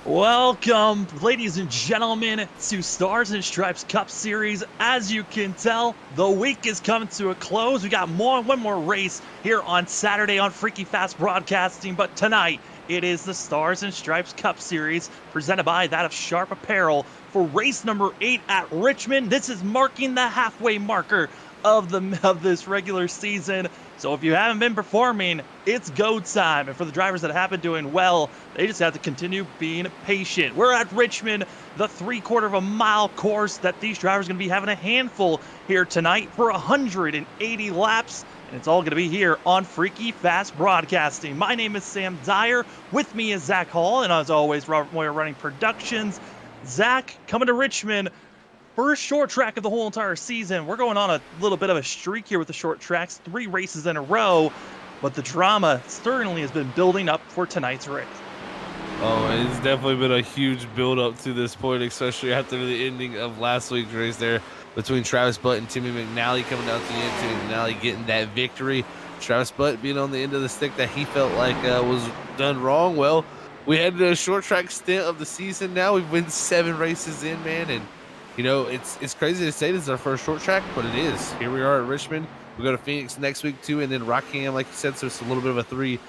Welcome, ladies and gentlemen, to Stars and Stripes Cup Series. As you can tell, the week is coming to a close. We got one more race here on Saturday on Freaky Fast Broadcasting, but tonight it is the Stars and Stripes Cup Series presented by that of Sharp Apparel for race number 8 at Richmond. This is marking the halfway marker of this regular season. So if you haven't been performing, it's go time. And for the drivers that have been doing well, they just have to continue being patient. We're at Richmond, the 3/4 of a mile course that these drivers are going to be having a handful here tonight for 180 laps. And it's all going to be here on Freaky Fast Broadcasting. My name is Sam Dyer. With me is Zach Hall. And as always, Robert Moyer running productions. Zach, coming to Richmond. First short track of the whole entire season. We're going on a little bit of a streak here with the short tracks, 3 races in a row, but the drama certainly has been building up for tonight's race. Oh, it's definitely been a huge build-up to this point, especially after the ending of last week's race there between Travis Butt and Timmy McNally coming down to the end. Timmy McNally getting that victory. Travis Butt being on the end of the stick that he felt like was done wrong. Well, we had a short track stint of the season now. We've won 7 races in, man, and you know, it's crazy to say this is our first short track, but it is. Here we are at Richmond. We go to Phoenix next week too, and then Rockingham, like you said, so it's a little bit of a 3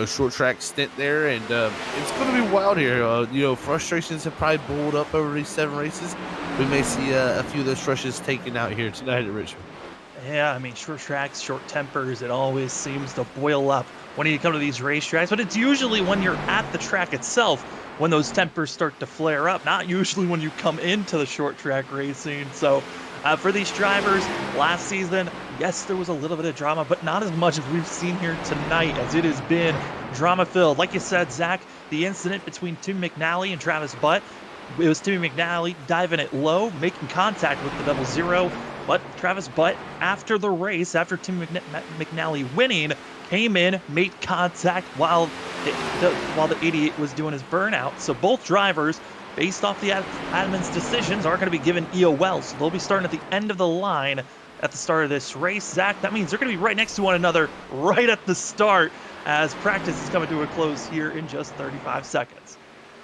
short track stint there, and it's going to be wild here. Frustrations have probably boiled up over these 7 races. We may see a few of those frustrations taken out here tonight at Richmond. Yeah, I mean, short tracks, short tempers, it always seems to boil up when you come to these racetracks, but it's usually when you're at the track itself when those tempers start to flare up, not usually when you come into the short track racing. So for these drivers, last season, yes, there was a little bit of drama, but not as much as we've seen here tonight, as it has been drama-filled. Like you said, Zach, the incident between Tim McNally and Travis Butt, it was Timmy McNally diving it low, making contact with the double zero, but Travis Butt, after the race, after Tim McNally winning, came in, made contact while the idiot was doing his burnout. So both drivers, based off the admin's decisions, are going to be given EOL. So they'll be starting at the end of the line at the start of this race. Zach, that means they're going to be right next to one another right at the start as practice is coming to a close here in just 35 seconds.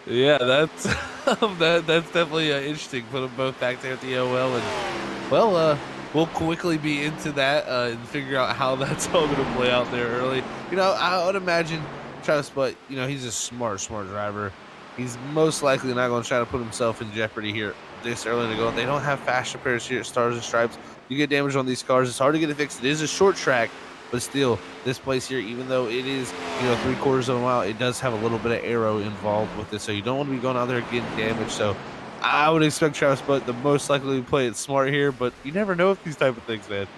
Yeah, that's that's definitely interesting. Put them both back there at the EOL, and well, we'll quickly be into that and figure out how that's all going to play out there early. I would imagine Travis Butt, he's a smart driver. He's most likely not going to try to put himself in jeopardy here this early to go. They don't have fast repairs here at Stars and Stripes. You get damage on these cars, it's hard to get it fixed. It is a short track, but still, this place here, even though it is, 3/4 of a mile, it does have a little bit of aero involved with it. So you don't want to be going out there getting damage. So I would expect Travis Butt to most likely play it smart here, but you never know with these type of things, man.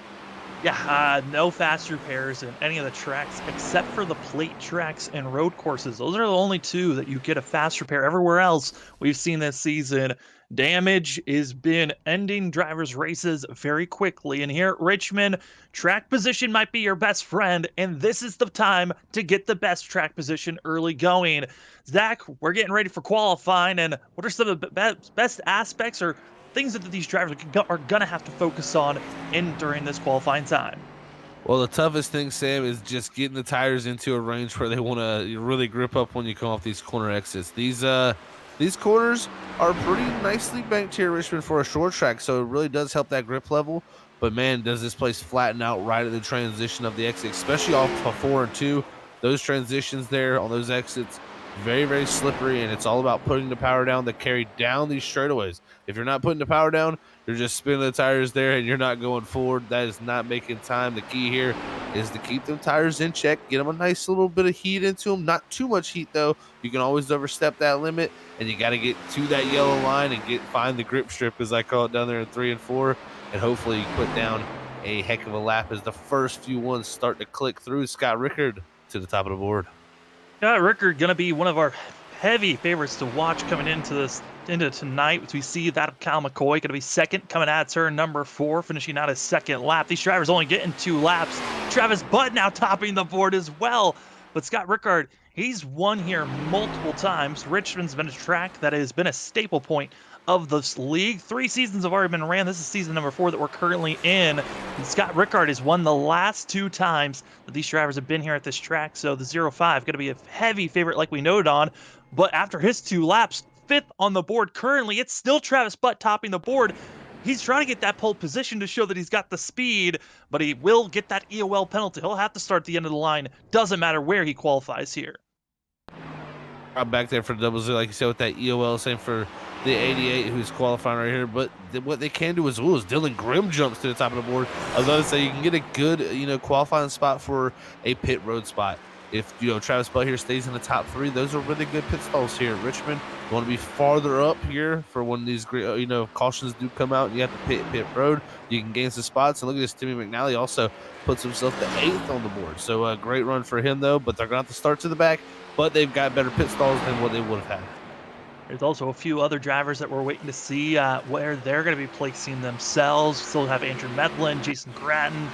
Yeah, no fast repairs in any of the tracks except for the plate tracks and road courses. Those are the only 2 that you get a fast repair. Everywhere else we've seen this season, damage has been ending drivers' races very quickly. And here at Richmond, track position might be your best friend, and this is the time to get the best track position early going. Zach, we're getting ready for qualifying, and what are some of the best aspects or things that these drivers are going to have to focus on during this qualifying time? Well, the toughest thing, Sam, is just getting the tires into a range where they want to really grip up when you come off these corner exits. These corners are pretty nicely banked here at Richmond for a short track, so it really does help that grip level. But, man, does this place flatten out right at the transition of the exit, especially off of 4 and 2. Those transitions there on those exits, very, very slippery, and it's all about putting the power down to carry down these straightaways. If you're not putting the power down, you're just spinning the tires there and you're not going forward. That is not making time. The key here is to keep them tires in check, get them a nice little bit of heat into them. Not too much heat, though. You can always overstep that limit, and you got to get to that yellow line and find the grip strip, as I call it, down there in 3 and 4, and hopefully you put down a heck of a lap as the first few ones start to click through. Scott Rickard to the top of the board. Yeah, Rickard going to be one of our heavy favorites to watch coming into tonight. We see that of Kyle McCoy going to be second, coming at turn number 4, finishing out his second lap. These drivers only getting 2 laps. Travis Butt now topping the board as well. But Scott Rickard, he's won here multiple times. Richmond's been a track that has been a staple point of this league. 3 seasons have already been ran. This is season number 4 that we're currently in. And Scott Rickard has won the last 2 times that these drivers have been here at this track. So the 05 going to be a heavy favorite like we noted on. but after his 2 laps, 5th on the board currently. It's still Travis Butt topping the board. He's trying to get that pole position to show that he's got the speed, but he will get that EOL penalty. He'll have to start at the end of the line. Doesn't matter where he qualifies here. I'm back there for the double Z, like you said, with that EOL. Same for the 88 who's qualifying right here. But what they can do as well is Dylan Grimm jumps to the top of the board. I was going to say you can get a good, qualifying spot for a pit road spot. If, Travis Butt here stays in the top 3, those are really good pit stalls here at Richmond. You want to be farther up here for when these, cautions do come out and you have to pit road. You can gain some spots. And look at this, Timmy McNally also puts himself to 8th on the board. So a great run for him, though. But they're going to have to start to the back. But they've got better pit stalls than what they would have had. There's also a few other drivers that we're waiting to see where they're going to be placing themselves. Still have Andrew Medlin, Jason Gratton,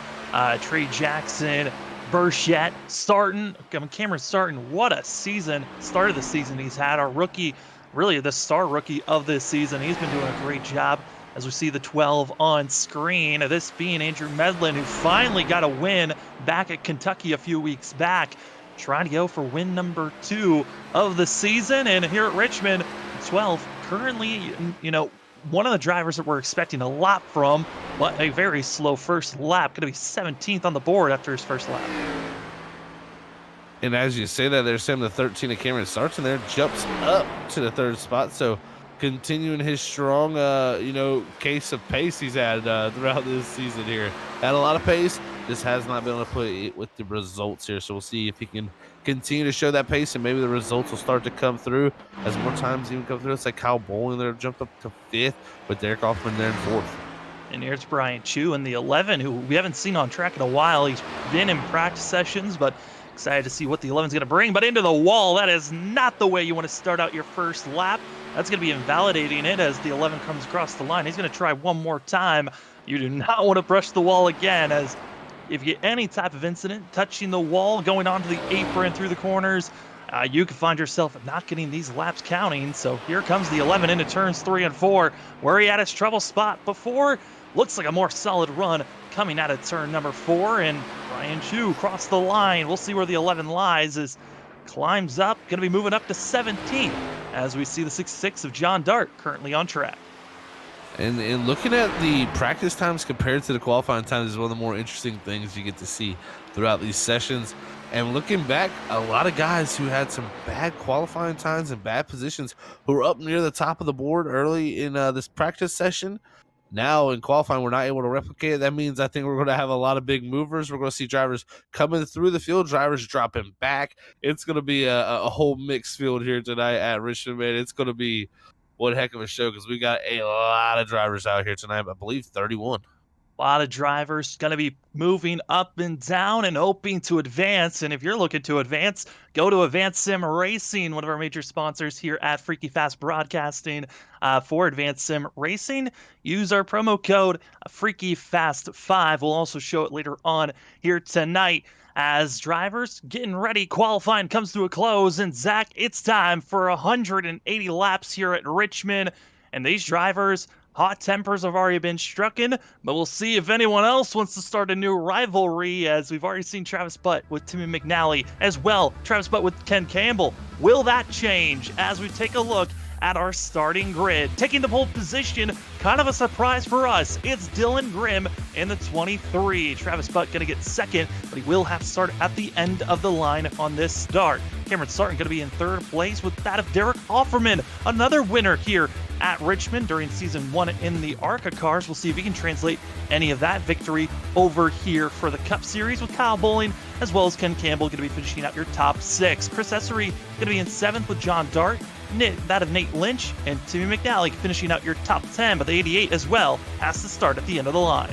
Trey Jackson, Burchett starting. Cameron starting. What a season. Start of the season he's had. Our rookie, really the star rookie of this season. He's been doing a great job as we see the 12 on screen. This being Andrew Medlin, who finally got a win back at Kentucky a few weeks back. Trying to go for win number 2 of the season. And here at Richmond, 12 currently, one of the drivers that we're expecting a lot from, but a very slow first lap. Going to be 17th on the board after his first lap. And as you say that, there's Sam, the 13 of Cameron starts in there, jumps up to the 3rd spot. So continuing his strong, case of pace he's had throughout this season here. Had a lot of pace, just has not been able to put it with the results here. So we'll see if he can continue to show that pace, and maybe the results will start to come through as more times even come through. It's like Kyle Bowling there jumped up to 5th, with Derek Hoffman there in 4th. And here's Brian Chu in the 11, who we haven't seen on track in a while. He's been in practice sessions, but excited to see what the 11's going to bring. But into the wall, that is not the way you want to start out your first lap. That's going to be invalidating it as the 11 comes across the line. He's going to try one more time. You do not want to brush the wall again, as if you get any type of incident, touching the wall, going onto the apron through the corners, you can find yourself not getting these laps counting. So here comes the 11 into turns 3 and 4, where he had his trouble spot before. Looks like a more solid run coming out of turn number 4, and Brian Chu crossed the line. We'll see where the 11 lies as climbs up, going to be moving up to 17th as we see the 66 of John Dart currently on track. And looking at the practice times compared to the qualifying times is one of the more interesting things you get to see throughout these sessions. And looking back, a lot of guys who had some bad qualifying times and bad positions who were up near the top of the board early in this practice session. Now in qualifying, we're not able to replicate it. That means I think we're going to have a lot of big movers. We're going to see drivers coming through the field, drivers dropping back. It's going to be a whole mixed field here tonight at Richmond, man. It's going to be one heck of a show because we got a lot of drivers out here tonight. I believe 31. A lot of drivers going to be moving up and down and hoping to advance. And if you're looking to advance, go to Advanced Sim Racing, one of our major sponsors here at Freaky Fast Broadcasting. For Advanced Sim Racing, use our promo code FreakyFast5. We'll also show it later on here tonight as drivers getting ready. Qualifying comes to a close. And Zach, it's time for 180 laps here at Richmond. And these drivers, hot tempers have already been strucken, but we'll see if anyone else wants to start a new rivalry, as we've already seen Travis Butt with Timmy McNally, as well Travis Butt with Ken Campbell. Will that change as we take a look at our starting grid? Taking the pole position, kind of a surprise for us, it's Dylan Grimm in the 23. Travis Butt going to get second, but he will have to start at the end of the line on this start. Cameron Sarton going to be in 3rd place with that of Derek Offerman, another winner here at Richmond during season 1 in the ARCA cars. We'll see if he can translate any of that victory over here for the Cup Series with Kyle Bowling, as well as Ken Campbell going to be finishing out your top 6. Chris Essery going to be in 7th with John Dart, that of Nate Lynch, and Timmy McNally finishing out your top 10, but the 88 as well has to start at the end of the line.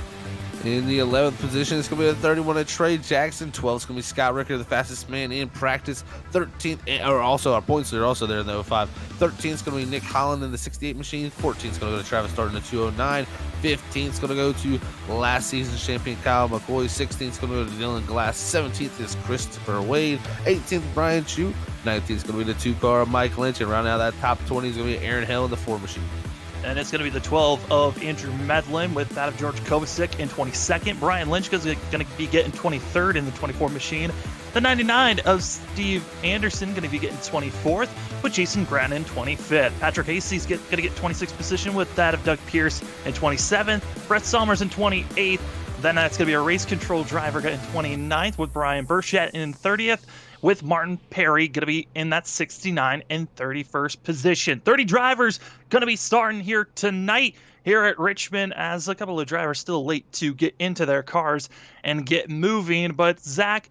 In the 11th position, it's going to be the 31 of Trey Jackson. 12 is going to be Scott Ricker, the fastest man in practice. 13th, or also our points are also there in the 05. 13th is going to be Nick Holland in the 68 machine. 14th is going to go to Travis Dart in the 209. 15th is going to go to last season's champion Kyle McCoy. 16th is going to go to Dylan Glass. 17th is Christopher Wade. 18th, Brian Chu. 19th is going to be the 2-car Mike Lynch. And rounding out that top 20 is going to be Aaron Hell in the 4 machine. And it's going to be the 12 of Andrew Medlin with that of George Kovacic in 22nd. Brian Lynch is going to be getting 23rd in the 24 machine. The 99 of Steve Anderson going to be getting 24th, with Jason Gratton in 25th. Patrick Hasty's going to get 26th position with that of Doug Pierce in 27th. Brett Somers in 28th. Then that's going to be a race control driver in 29th with Brian Burchett in 30th, with Martin Perry going to be in that 69 and 31st position. 30 drivers going to be starting here tonight here at Richmond, as a couple of drivers still late to get into their cars and get moving. But Zach,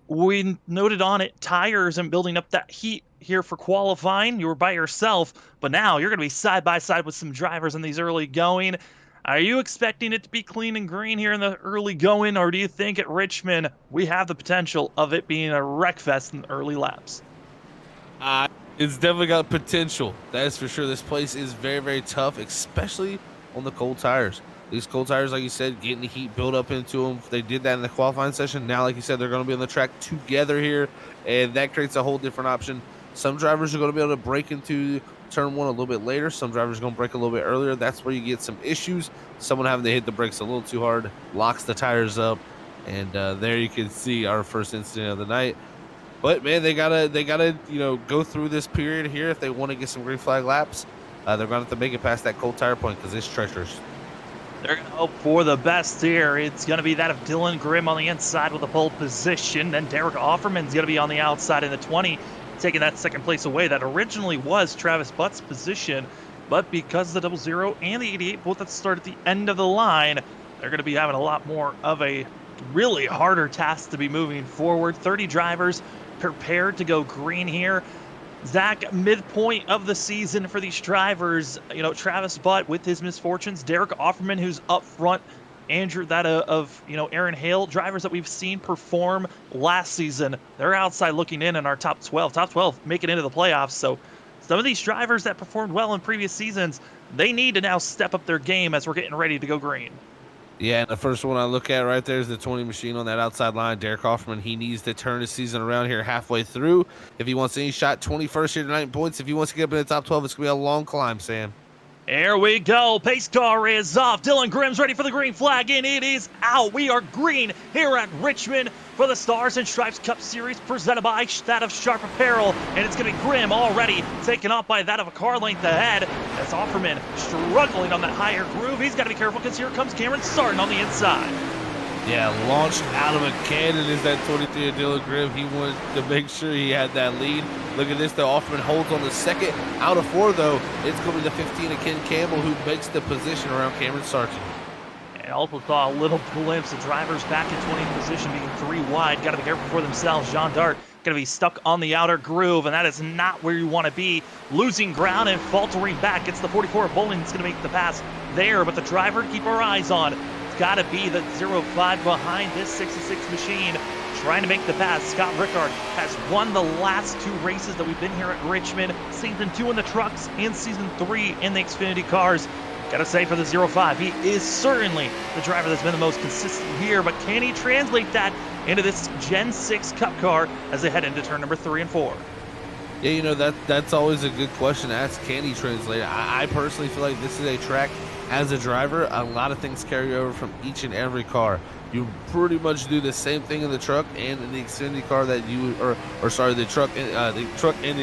we noted on it tires and building up that heat here for qualifying. You were by yourself, but now you're going to be side by side with some drivers in these early going. Are you expecting it to be clean and green here in the early going, or do you think at Richmond we have the potential of it being a wreck fest in the early laps? It's definitely got potential. That is for sure. This place is very, very tough, especially on the cold tires. These cold tires, like you said, getting the heat built up into them. They did that in the qualifying session. Now, like you said, they're going to be on the track together here, and that creates a whole different option. Some drivers are going to be able to break into turn one a little bit later. Some drivers are going to break a little bit earlier. That's where you get some issues. Someone having to hit the brakes a little too hard, locks the tires up, and there you can see our first incident of the night. But man, they gotta go through this period here if they want to get some green flag laps. They're going to have to make it past that cold tire point because it's treacherous. They're going to hope for the best here. It's going to be that of Dylan Grimm on the inside with a pole position. Then Derek Offerman's going to be on the outside in the 20, taking that second place away. That originally was Travis Butt's position, but because the 00 and the 88 both at the start at the end of the line, they're going to be having a lot more of a really harder task to be moving forward. 30 drivers prepared to go green here. Zach, midpoint of the season for these drivers, Travis Butt with his misfortunes, Derek Offerman, who's up front, Andrew, that of Aaron Hale, drivers that we've seen perform last season. They're outside looking in our top 12 making it into the playoffs. So some of these drivers that performed well in previous seasons, they need to now step up their game as we're getting ready to go green. Yeah, and the first one I look at right there is the 20 machine on that outside line. Derek Hoffman, he needs to turn his season around here halfway through. If he wants any shot, 21st here tonight in points. If he wants to get up in the top 12, it's going to be a long climb, Sam. Here we go. Pace car is off. Dylan Grimm's ready for the green flag, and it is out. We are green here at Richmond for the Stars and Stripes Cup Series presented by that of Sharp Apparel. And it's going to be Grimm already taken off by that of a car length ahead. As Offerman struggling on that higher groove. He's got to be careful because here comes Cameron Sarton on the inside. Yeah, launched out of a cannon is that 23 of Dylan Grimm. He wanted to make sure he had that lead. Look at this, the Offerman holds on the second. Out of four, though, it's going to be the 15 of Ken Campbell who makes the position around Cameron Sarton. And also saw a little glimpse of drivers back in 20th position being three wide. Got to be careful for themselves. Jean Dart going to be stuck on the outer groove, and that is not where you want to be. Losing ground and faltering back. It's the 44 of Bowling that's going to make the pass there, but the driver to keep our eyes on. It's got to be the 05 behind this 66 machine trying to make the pass. Scott Rickard has won the last two races that we've been here at Richmond. Season 2 in the trucks and Season 3 in the Xfinity cars. Got to say for the 05, he is certainly the driver that's been the most consistent here, but can he translate that into this Gen 6 Cup car as they head into turn number 3 and 4? Yeah, that's always a good question to ask. Can he translate it? I personally feel like this is a track, as a driver, a lot of things carry over from each and every car. You pretty much do the same thing in the truck and in the Xfinity car that you, the truck and the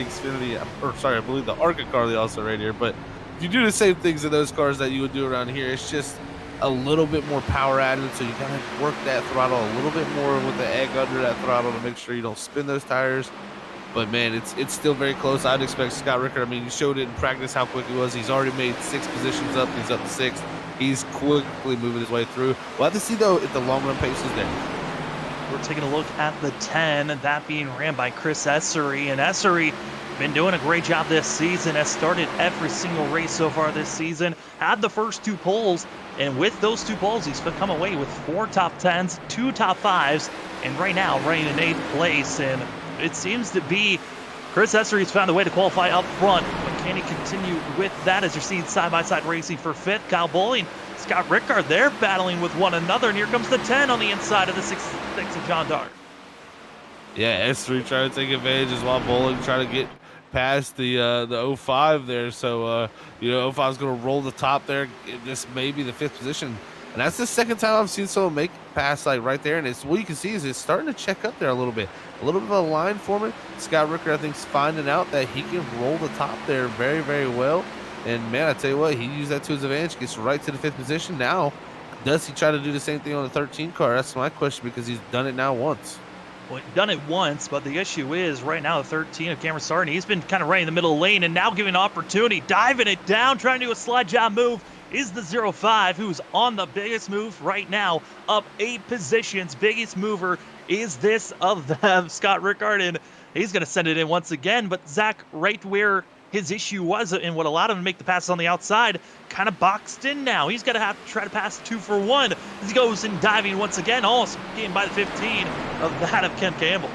Xfinity, I believe the ARCA car they also right here. But you do the same things in those cars that you would do around here. It's just a little bit more power added, so you gotta work that throttle a little bit more with the egg under that throttle to make sure you don't spin those tires. But man, it's still very close. I'd expect Scott Rickard. I mean, you showed it in practice how quick he was. He's already made 6 positions up. He's up to 6th. He's quickly moving his way through. We'll have to see though if the long run pace is there. We're taking a look at the 10, that being ran by Chris Essery, and Essery been doing a great job this season. Has started every single race so far this season. Had the first 2 poles, and with those 2 poles, he's come away with 4 top 10s, 2 top 5s, and right now running in 8th place. And it seems to be Chris Essery's found a way to qualify up front, but can he continue with that as you're seeing side-by-side racing for 5th? Kyle Bowling, Scott Rickard, they're battling with one another, and here comes the 10 on the inside of the 6 of John Dart. Yeah, Essery trying to take advantage as well. Bowling trying to get past the 05 there. So, 05 is going to roll the top there. This may be the 5th position. And that's the second time I've seen someone make a pass like right there. And it's what you can see is it's starting to check up there a little bit of a line forming. Scott Ricker, I think, is finding out that he can roll the top there very, very well. And man, I tell you what, he used that to his advantage, gets right to the 5th position. Now, does he try to do the same thing on the 13 car? That's my question, because he's done it now once. Well, he's done it once, but the issue is right now the 13 of Cameron Sarney, he's been kind of right in the middle of the lane and now giving an opportunity, diving it down, trying to do a slide job move. Is the 05 who's on the biggest move right now, up 8 positions. Biggest mover is this of them, Scott Rickard, and he's going to send it in once again. But Zach, right where his issue was and what allowed him to make the passes on the outside, kind of boxed in now. He's going to have to try to pass 2 for 1 as he goes in diving once again, almost getting by the 15 of that of Ken Campbell.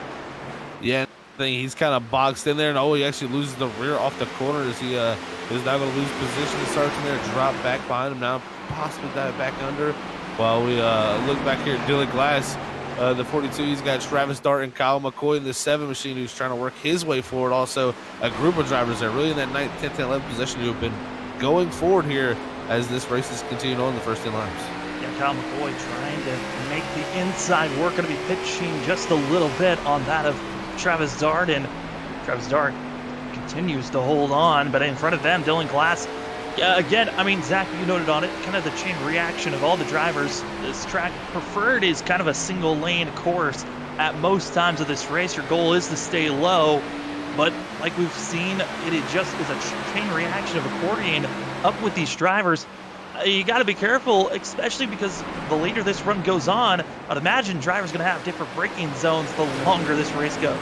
Yeah, he's kind of boxed in there, and he actually loses the rear off the corner as he is now going to lose position. He starts in there, drop back behind him now, possibly dive back under. While we look back here at Dylan Glass, the 42, he's got Travis Dart and Kyle McCoy in the 7 machine, who's trying to work his way forward. Also, a group of drivers there, really in that 9th, 10th, and 11th position, who have been going forward here as this race is continuing on the first 10 laps. Yeah, Kyle McCoy trying to make the inside work, going to be pitching just a little bit on that of Travis Dart, and Travis Dart continues to hold on, but in front of them, Dylan Glass. Again, I mean, Zach, you noted on it, kind of the chain reaction of all the drivers. This track preferred is kind of a single lane course at most times of this race. Your goal is to stay low, but like we've seen, it just is a chain reaction of accordion up with these drivers. You got to be careful, especially because the later this run goes on, I'd imagine drivers going to have different braking zones the longer this race goes.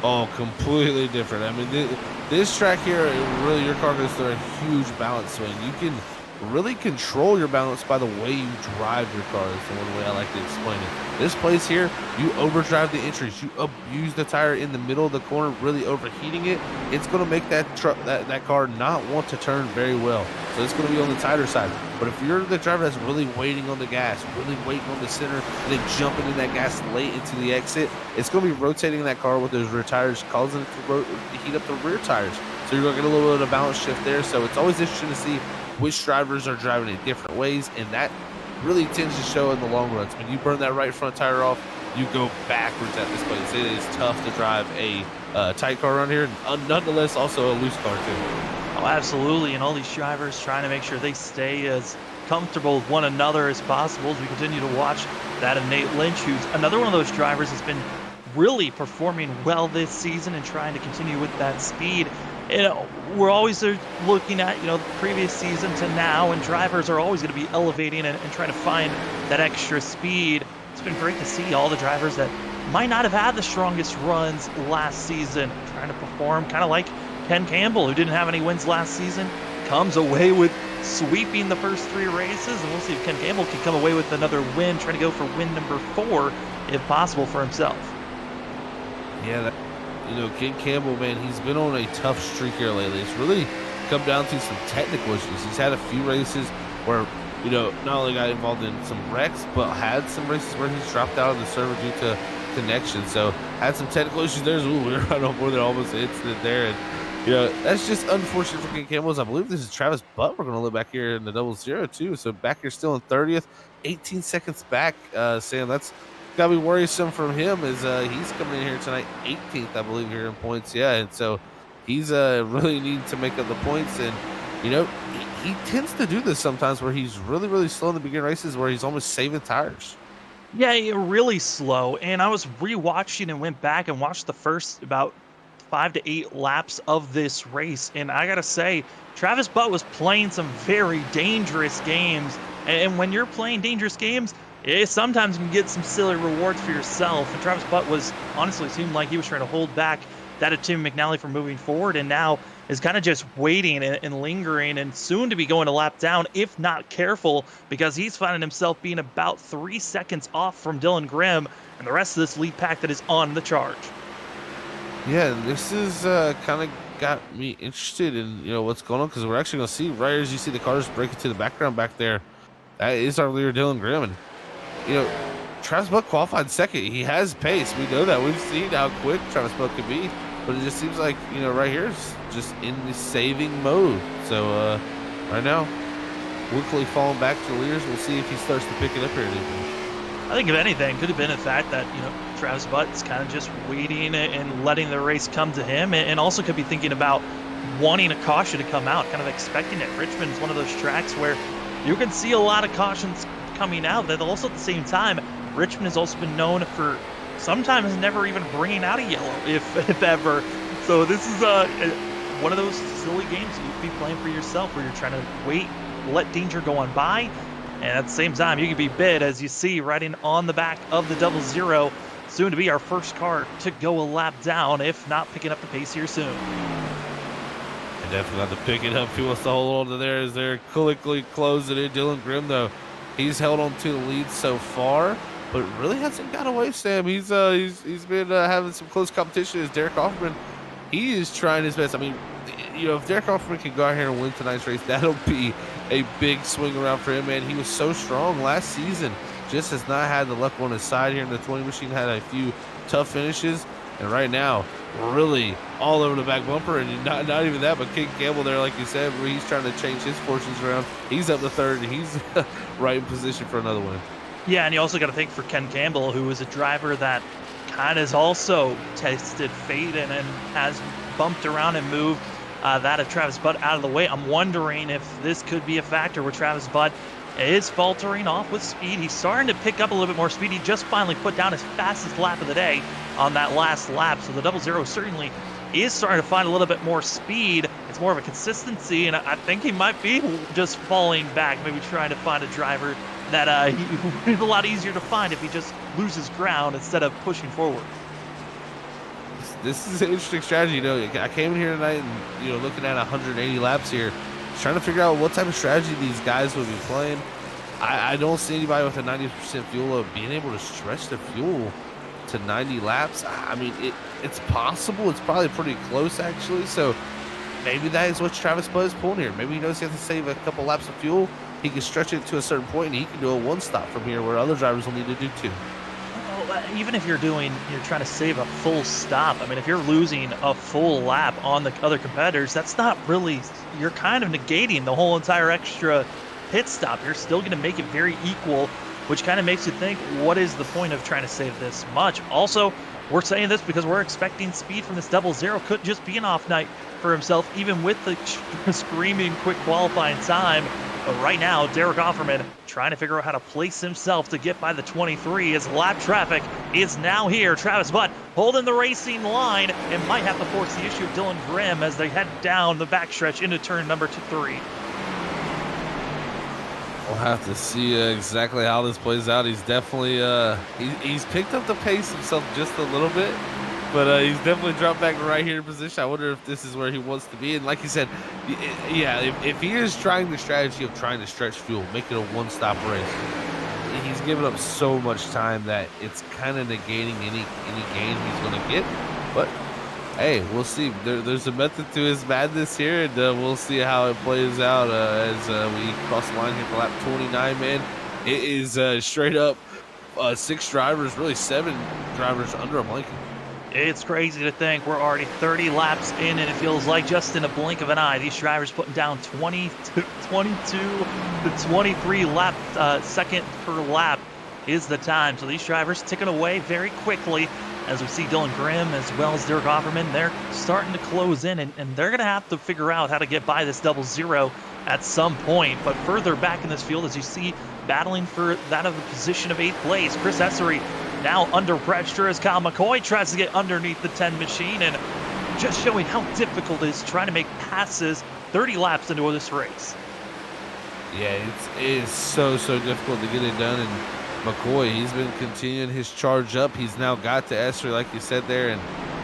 Oh, completely different. I mean, this track here, really, your car goes through a huge balance swing. You can really control your balance by the way you drive your car. That's the one way I like to explain it. This place here, you overdrive the entries. You abuse the tire in the middle of the corner, really overheating it. It's going to make that car not want to turn very well. So it's going to be on the tighter side. But if you're the driver that's really waiting on the gas, really waiting on the center, and then jumping in that gas late into the exit, it's going to be rotating that car with those rear tires, causing it to heat up the rear tires. So you're going to get a little bit of a balance shift there. So it's always interesting to see which drivers are driving in different ways, and that really tends to show in the long runs. When you burn that right front tire off, you go backwards at this place. It is tough to drive a tight car around here, and nonetheless also a loose car too. Oh, absolutely, and all these drivers trying to make sure they stay as comfortable with one another as possible as we continue to watch that of Nate Lynch, who's another one of those drivers that's been really performing well this season and trying to continue with that speed. We're always looking at, the previous season to now, and drivers are always going to be elevating and trying to find that extra speed. It's been great to see all the drivers that might not have had the strongest runs last season trying to perform, kind of like Ken Campbell, who didn't have any wins last season, comes away with sweeping the first 3 races, and we'll see if Ken Campbell can come away with another win, trying to go for win number 4, if possible, for himself. Yeah, Ken Campbell, man, he's been on a tough streak here lately. It's really come down to some technical issues. He's had a few races where, not only got involved in some wrecks, but had some races where he's dropped out of the server due to connection. So had some technical issues there. We were right on board there, almost an incident there. And, that's just unfortunate for Ken Campbell. I believe this is Travis Butt. We're going to look back here in the 00 too. So back here still in 30th, 18 seconds back. Sam, that's got to be worrisome from him as he's coming in here tonight 18th, I believe, here in points. Yeah, and so he's really needing to make up the points. And, he tends to do this sometimes where he's really, really slow in the beginning races where he's almost saving tires. Yeah, really slow. And I was rewatching and went back and watched the first about 5 to 8 laps of this race. And I got to say, Travis Butt was playing some very dangerous games. And when you're playing dangerous games, sometimes you can get some silly rewards for yourself. And Travis Butt honestly seemed like he was trying to hold back that of Tim McNally from moving forward, and now is kind of just waiting and lingering and soon to be going a lap down if not careful, because he's finding himself being about 3 seconds off from Dylan Grimm and the rest of this lead pack that is on the charge. Yeah, this is kind of got me interested in what's going on, because we're actually going to see right as you see the cars break into the background back there. That is our leader, Dylan Grimm. And Travis Buck qualified second. He has pace. We know that. We've seen how quick Travis Buck could be. But it just seems like, right here, it's just in the saving mode. So, right now, quickly falling back to the leaders. We'll see if he starts to pick it up here. I think if anything, could have been the fact that, Travis Butt's kind of just waiting and letting the race come to him, and also could be thinking about wanting a caution to come out, kind of expecting it. Richmond's one of those tracks where you can see a lot of cautions coming out. That also at the same time, Richmond has also been known for sometimes never even bringing out a yellow, if ever. So this is one of those silly games you could be playing for yourself, where you're trying to wait, let danger go on by, and at the same time you could be bid, as you see riding on the back of the 00, soon to be our first car to go a lap down, if not picking up the pace here soon. And definitely not to pick it up. He wants to hold on to there as they're quickly closing it. Dylan Grimm, though, he's held on to the lead so far, but really hasn't got away, Sam. He's been having some close competition as Derek Offerman. He is trying his best. I mean, if Derek Offerman can go out here and win tonight's race, that'll be a big swing around for him, man. He was so strong last season. Just has not had the luck on his side here in the 20 machine. Had a few tough finishes, and right now, really all over the back bumper. And not even that, but King Campbell there, like you said, where he's trying to change his fortunes around. He's up to third, and he's right in position for another win. Yeah, and you also got to think for Ken Campbell, who is a driver that kind of has also tested fate and has bumped around and moved that of Travis Butt out of the way. I'm wondering if this could be a factor where Travis Butt is faltering off with speed. He's starting to pick up a little bit more speed. He just finally put down his fastest lap of the day on that last lap. So the 00 certainly is starting to find a little bit more speed. It's more of a consistency, and I think he might be just falling back, maybe trying to find a driver that he would be a lot easier to find if he just loses ground instead of pushing forward. This is an interesting strategy. I came in here tonight and, looking at 180 laps here, trying to figure out what type of strategy these guys would be playing. I don't see anybody with a 90% fuel of being able to stretch the fuel to 90 laps. I mean, it's possible. It's probably pretty close, actually. So maybe that is what Travis Butt is pulling here. Maybe he knows he has to save a couple laps of fuel. He can stretch it to a certain point, and he can do a one-stop from here where other drivers will need to do two. Even if you're trying to save a full stop, I mean, if you're losing a full lap on the other competitors, that's not really, you're kind of negating the whole entire extra pit stop. You're still going to make it very equal, which kind of makes you think, what is the point of trying to save this much? Also, we're saying this because we're expecting speed from this 00. Could just be an off night for himself, even with the screaming quick qualifying time. But right now, Derek Offerman trying to figure out how to place himself to get by the 23 as lap traffic is now here. Travis Butt holding the racing line and might have to force the issue of Dylan Grimm as they head down the backstretch into turn number 3. We'll have to see exactly how this plays out. He's definitely he's picked up the pace himself just a little bit, but he's definitely dropped back right here in position. I wonder if this is where he wants to be. And like you said, yeah, if he is trying the strategy of trying to stretch fuel, make it a one-stop race, he's given up so much time that it's kind of negating any gain he's going to get. But hey, we'll see. There's a method to his madness here, and we'll see how it plays out as we cross the line here for lap 29, man. It is straight up 6 drivers, really 7 drivers under a blanket. It's crazy to think we're already 30 laps in, and it feels like just in a blink of an eye, these drivers putting down 22 to 23 second per lap is the time. So these drivers ticking away very quickly. As we see Dylan Grimm as well as Derek Offerman, they're starting to close in, and they're going to have to figure out how to get by this 00 at some point. But further back in this field, as you see, battling for that of the position of 8th place, Chris Essery now under pressure as Kyle McCoy tries to get underneath the 10 machine, and just showing how difficult it is trying to make passes 30 laps into this race. Yeah, it is so difficult to get it done, and McCoy, he's been continuing his charge up. He's now got to Essery, like you said there, and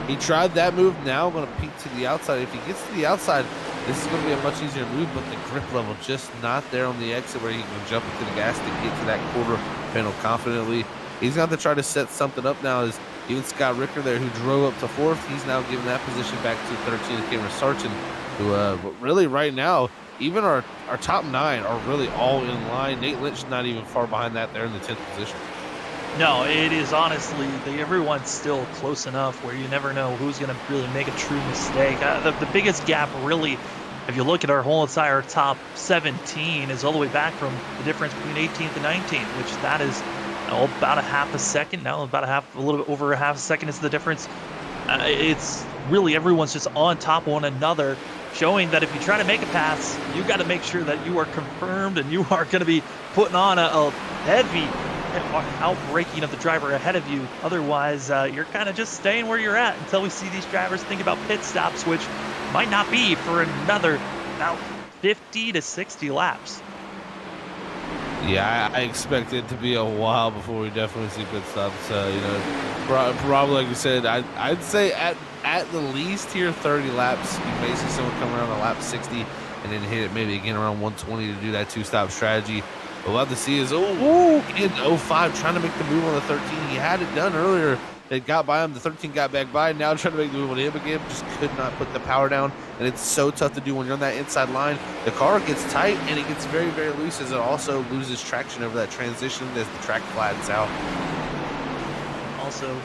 he tried that move. Now going to peek to the outside. If he gets to the outside, this is going to be a much easier move, but the grip level just not there on the exit where he can jump into the gas to get to that quarter panel confidently. He's going to have to try to set something up now. As even Scott Ricker there, who drove up to 4th, he's now giving that position back to 13, Cameron Sargent, who really right now, even our top 9 are really all in line. Nate Lynch not even far behind that. They're in the 10th position. No, it is honestly, everyone's still close enough where you never know who's going to really make a true mistake. The biggest gap really if you look at our whole entire top 17 is all the way back from the difference between 18th and 19th, which that is about a half a second now, a little bit over a half a second is the difference. It's really everyone's just on top of one another, showing that if you try to make a pass, you got to make sure that you are confirmed and you are going to be putting on a heavy outbraking of the driver ahead of you. Otherwise, you're kind of just staying where you're at until we see these drivers think about pit stops, which might not be for another about 50 to 60 laps. Yeah, I expect it to be a while before we definitely see pit stops. Probably like you said, I'd say at the least here 30 laps. You may see someone come around a lap 60 and then hit it maybe again around 120 to do that two-stop strategy. What we'll have to see is, in 05 trying to make the move on the 13. He had it done earlier. It got by him. The 13 got back by. Now trying to make the move on him again. Just could not put the power down. And it's so tough to do when you're on that inside line. The car gets tight and it gets very, very loose as it also loses traction over that transition as the track flattens out. Also,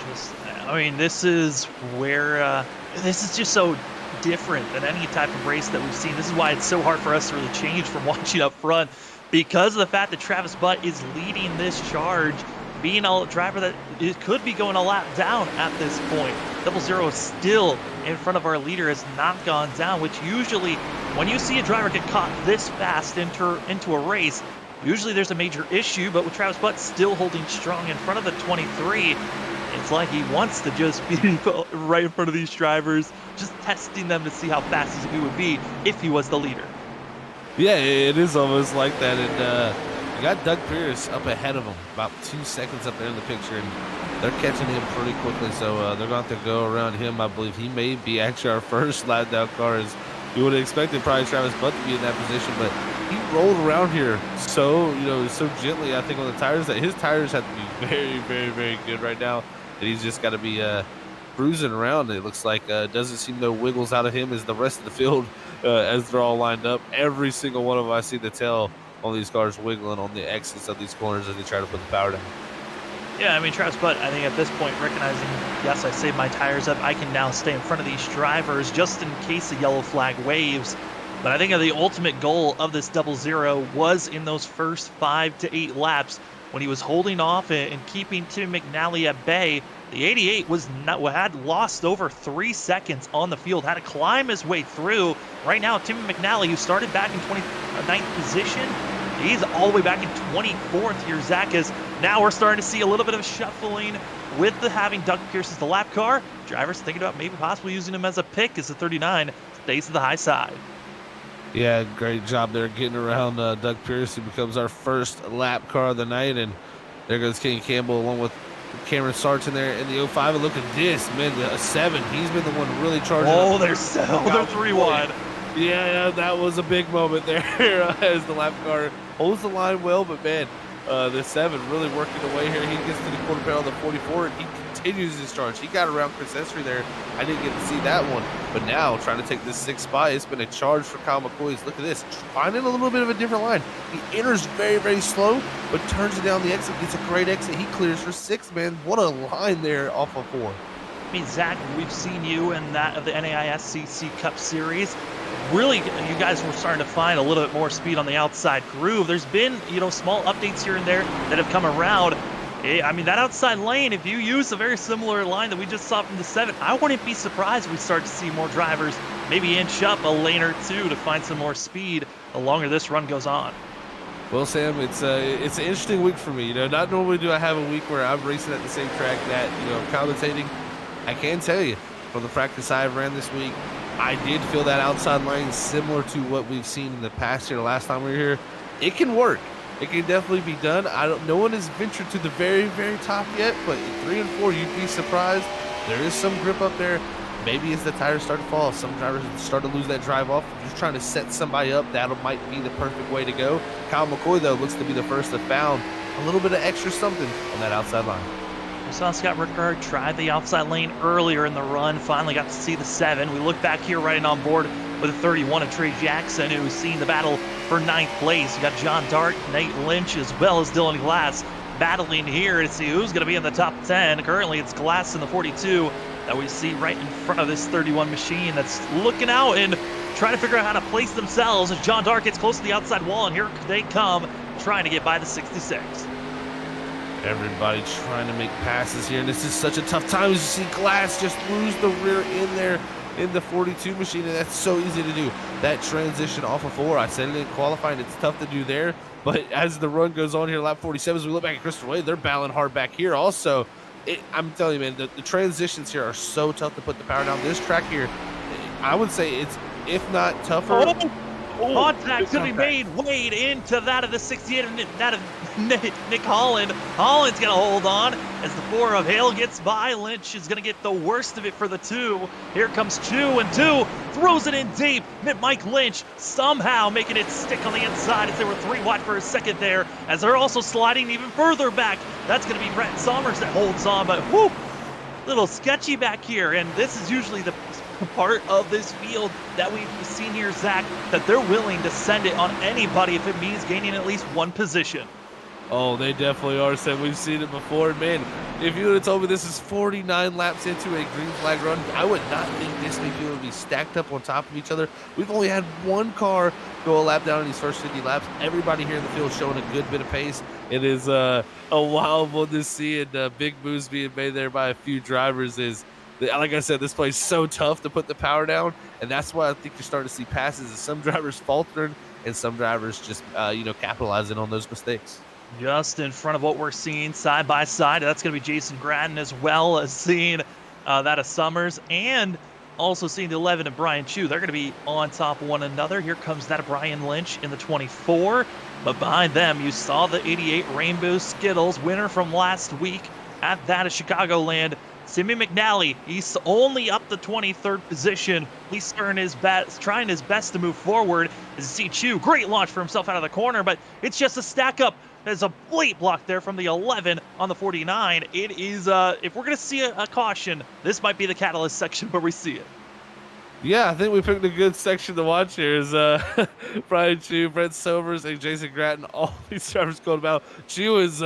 this is where this is just so different than any type of race that we've seen. This is why it's so hard for us to really change from watching up front, because of the fact that Travis Butt is leading this charge, being a driver that it could be going a lap down at this point. 00 is still in front of our leader, has not gone down, which usually when you see a driver get caught this fast into a race, usually there's a major issue. But with Travis Butt still holding strong in front of the 23, it's like he wants to just be right in front of these drivers, just testing them to see how fast he would be if he was the leader. Yeah, it is almost like that. And you got Doug Pierce up ahead of him, about 2 seconds up there in the picture, and they're catching him pretty quickly. So they're going to have to go around him. I believe he may be actually our first lap down car. As you would have expected probably Travis Butt to be in that position, but he rolled around here so gently, I think, on the tires, that his tires have to be very, very, very good right now. And he's just got to be cruising around. It looks like doesn't seem no wiggles out of him as the rest of the field as they're all lined up. Every single one of them, I see the tail on these cars wiggling on the exits of these corners as they try to put the power down. Yeah, Travis Butt, I think at this point, recognizing, yes, I saved my tires up, I can now stay in front of these drivers just in case the yellow flag waves. But I think the ultimate goal of this 00 was in those first 5 to 8 laps when he was holding off and keeping Timmy McNally at bay. The 88 had lost over 3 seconds on the field, had to climb his way through. Right now, Timmy McNally, who started back in 29th position, he's all the way back in 24th here, Zach, as now we're starting to see a little bit of shuffling with having Doug Pierce as the lap car. Drivers thinking about maybe possibly using him as a pick as the 39 stays to the high side. Yeah, great job there getting around Doug Pierce, who becomes our first lap car of the night. And there goes Kenny Campbell along with Cameron Sargent there in the 05. And look at this, man, the 7. He's been the one really charging. Oh, they're 3-1. Yeah, that was a big moment there as the lap car holds the line well. But, man, the 7 really working away here. He gets to the quarter panel of the 44, and he continues his charge. He got around Chris Esri there. I didn't get to see that one. But now, trying to take this 6th spot, it's been a charge for Kyle McCoy's. Look at this. Finding a little bit of a different line. He enters very, very slow, but turns it down the exit, gets a great exit. He clears for 6th, man. What a line there off of 4. Zach, we've seen you in that of the NAISCC Cup Series. Really, you guys were starting to find a little bit more speed on the outside groove. There's been, small updates here and there that have come around. That outside lane, if you use a very similar line that we just saw from the 7, I wouldn't be surprised if we start to see more drivers maybe inch up a lane or two to find some more speed the longer this run goes on. Well, Sam, it's an interesting week for me. Not normally do I have a week where I'm racing at the same track that, I'm commentating. I can tell you, from the practice I've ran this week, I did feel that outside lane similar to what we've seen in the past year, the last time we were here. It can work. It can definitely be done. No one has ventured to the very, very top yet, but at 3 and 4, you'd be surprised. There is some grip up there. Maybe as the tires start to fall, some drivers start to lose that drive off. Just trying to set somebody up, that might be the perfect way to go. Kyle McCoy, though, looks to be the first that found a little bit of extra something on that outside line. We saw Scott Rickard try the outside lane earlier in the run, finally got to see the 7. We look back here right on board with the 31 of Trey Jackson, who's seen the battle for 9th place. You got John Dart, Nate Lynch, as well as Dylan Glass battling here to see who's going to be in the top 10. Currently, it's Glass in the 42 that we see right in front of this 31 machine that's looking out, and trying to figure out how to place themselves as John Dark gets close to the outside wall, and here they come trying to get by the 66. Everybody trying to make passes here, and this is such a tough time. As you see Glass just lose the rear in there in the 42 machine, and that's so easy to do. That transition off of 4, I said it in qualifying, it's tough to do there, but as the run goes on here, lap 47, as we look back at Christopher Wade, they're battling hard back here also. I'm telling you, man, the transitions here are so tough to put the power down. This track here, I would say it's, if not tougher. Contact to be made. Wade into that of the 68 and that of Nick Holland. Holland's going to hold on as the 4 of Hale gets by. Lynch is going to get the worst of it for the 2. Here comes Chu, and 2 throws it in deep. Mike Lynch somehow making it stick on the inside as they were 3 wide for a second there, as they're also sliding even further back. That's going to be Brett Sommers that holds on, but whoop, little sketchy back here. And this is usually the part of this field that we've seen here, Zach, that they're willing to send it on anybody if it means gaining at least 1 position. Oh, they definitely are, Sam. We've seen it before. Man, if you would have told me this is 49 laps into a green flag run, I would not think this many people would be stacked up on top of each other. We've only had 1 car go a lap down in these first 50 laps. Everybody here in the field showing a good bit of pace. It is a wild one to see, and big moves being made there by a few drivers. Like I said, this plays so tough to put the power down, and that's why I think you're starting to see passes as some drivers faltering and some drivers just, capitalizing on those mistakes. Just in front of what we're seeing side by side, that's going to be Jason Gratton, as well as seeing that of Summers, and also seeing the 11 of Brian Chu. They're going to be on top of one another. Here comes that of Brian Lynch in the 24, but behind them, you saw the 88 Rainbow Skittles winner from last week at that of Chicagoland. Simi McNally, he's only up the 23rd position. He's trying his best to move forward. As you see Chu, great launch for himself out of the corner, but it's just a stack up. There's a late block there from the 11 on the 49. It is, if we're going to see a caution, this might be the catalyst section where we see it. Yeah, I think we picked a good section to watch here. Is Brian Chu, Brett Sobers, and Jason Gratton, all these drivers going about. Chu is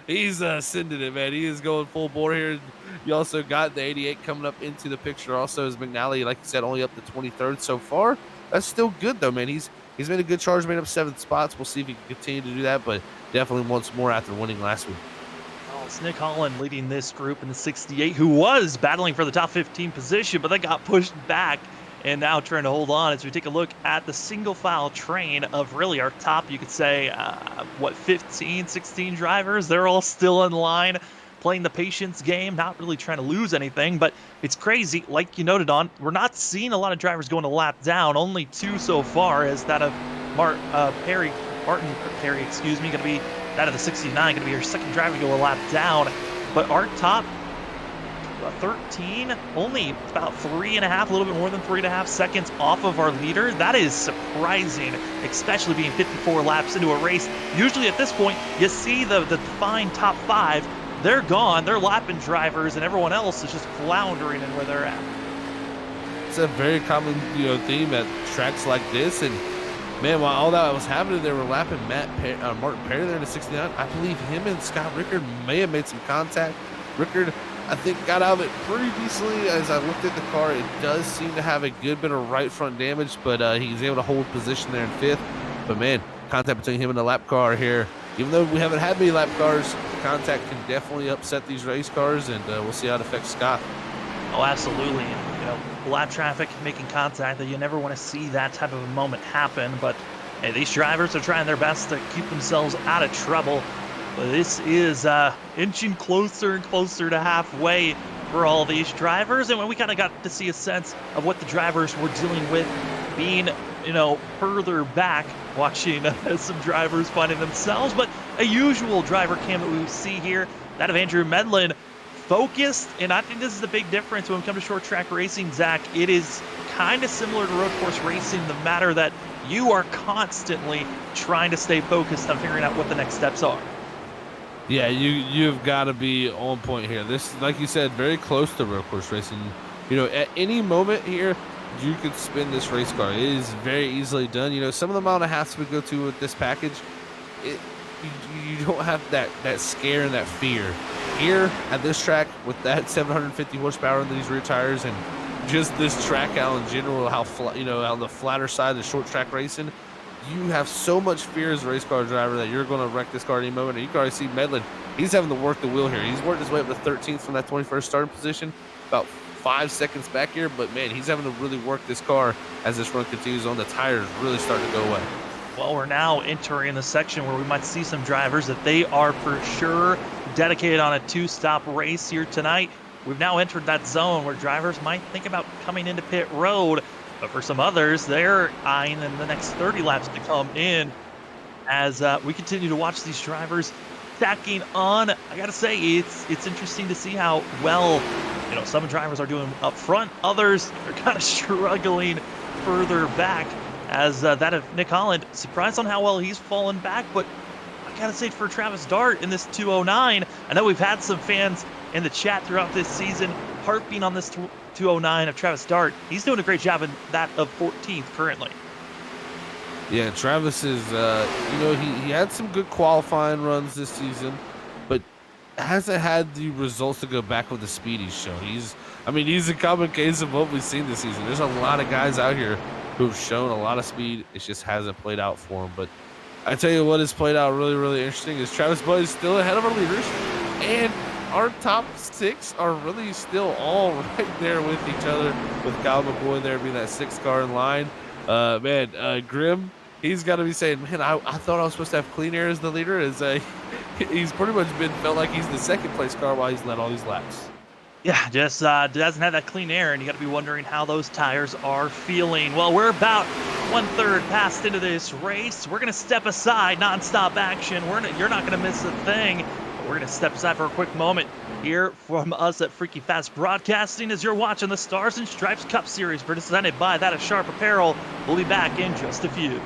he's sending it, man. He is going full bore here. You also got the 88 coming up into the picture. Also, as McNally, like you said, only up to 23rd so far. That's still good though, man. He's made a good charge, made up 7 spots. We'll see if he can continue to do that, but definitely wants more after winning last week. Well, it's Nick Holland leading this group in the 68, who was battling for the top 15 position, but they got pushed back and now trying to hold on as we take a look at the single file train of really our top, you could say, 15, 16 drivers. They're all still in line, playing the patience game, not really trying to lose anything, but it's crazy. Like you noted on, we're not seeing a lot of drivers going a lap down, only 2 so far, as that of Martin Perry, going to be that of the 69, going to be our second driver to go a lap down. But our top 13, only about 3.5, a little bit more than 3.5 seconds off of our leader. That is surprising, especially being 54 laps into a race. Usually at this point, you see the defined top 5. They're gone. They're lapping drivers, and everyone else is just floundering in where they're at. It's a very common, theme at tracks like this. And man, while all that was happening, they were lapping Martin Perry there in the 69. I believe him and Scott Rickard may have made some contact. Rickard, I think, got out of it pretty decently. As I looked at the car, it does seem to have a good bit of right front damage, but he's able to hold position there in 5th. But man, contact between him and the lap car here. Even though we haven't had many lap cars, contact can definitely upset these race cars, and we'll see how it affects Scott. Oh, absolutely. Lap traffic making contact, that you never want to see that type of a moment happen, but hey, these drivers are trying their best to keep themselves out of trouble. But this is inching closer and closer to halfway for all these drivers, and when we kind of got to see a sense of what the drivers were dealing with, being further back, watching some drivers finding themselves, but a usual driver cam that we see here, that of Andrew Medlin, focused. And I think this is the big difference when we come to short track racing, Zach. It is kind of similar to road course racing, the matter that you are constantly trying to stay focused on figuring out what the next steps are. Yeah, you've got to be on point here. This, like you said, very close to road course racing. At any moment here, you could spin this race car. It is very easily done. Some of the amount of halves we go to with this package, you don't have that scare and that fear. Here at this track with that 750 horsepower in these rear tires and just this track out in general, how on the flatter side, the short track racing, you have so much fear as a race car driver that you're going to wreck this car any moment. And you can already see Medlin, he's having to work the wheel here. He's worked his way up to 13th from that 21st starting position, about 5 seconds back here. But man, he's having to really work this car as this run continues on. The tires really starting to go away. Well, we're now entering the section where we might see some drivers that they are for sure dedicated on a two-stop race here tonight. We've now entered that zone where drivers might think about coming into pit road, but for some others, they're eyeing in the next 30 laps to come in as we continue to watch these drivers stacking on. I gotta say, it's interesting to see how well, some drivers are doing up front. Others are kind of struggling further back as that of Nick Holland. Surprised on how well he's fallen back, but I gotta say for Travis Dart in this 209, I know we've had some fans in the chat throughout this season harping on this 209 of Travis Dart. He's doing a great job in that of 14th currently. Yeah, Travis is, he had some good qualifying runs this season, but hasn't had the results to go back with the speed he's shown. He's a common case of what we've seen this season. There's a lot of guys out here who've shown a lot of speed. It just hasn't played out for him. But I tell you what has played out really, really interesting is Travis Boyd is still ahead of our leaders, and our top 6 are really still all right there with each other, with Kyle McCoy there being that 6th car in line. Grim, he's got to be saying, man, I thought I was supposed to have Clean Air as the leader. He's pretty much felt like he's the 2nd place car while he's led all these laps. Yeah, just doesn't have that clean air, and you got to be wondering how those tires are feeling. Well, we're about 1/3 passed into this race. We're going to step aside, non-stop action. You're not going to miss a thing. We're going to step aside for a quick moment here from us at Freaky Fast Broadcasting as you're watching the Stars and Stripes Cup Series presented by that of Sharp Apparel. We'll be back in just a few.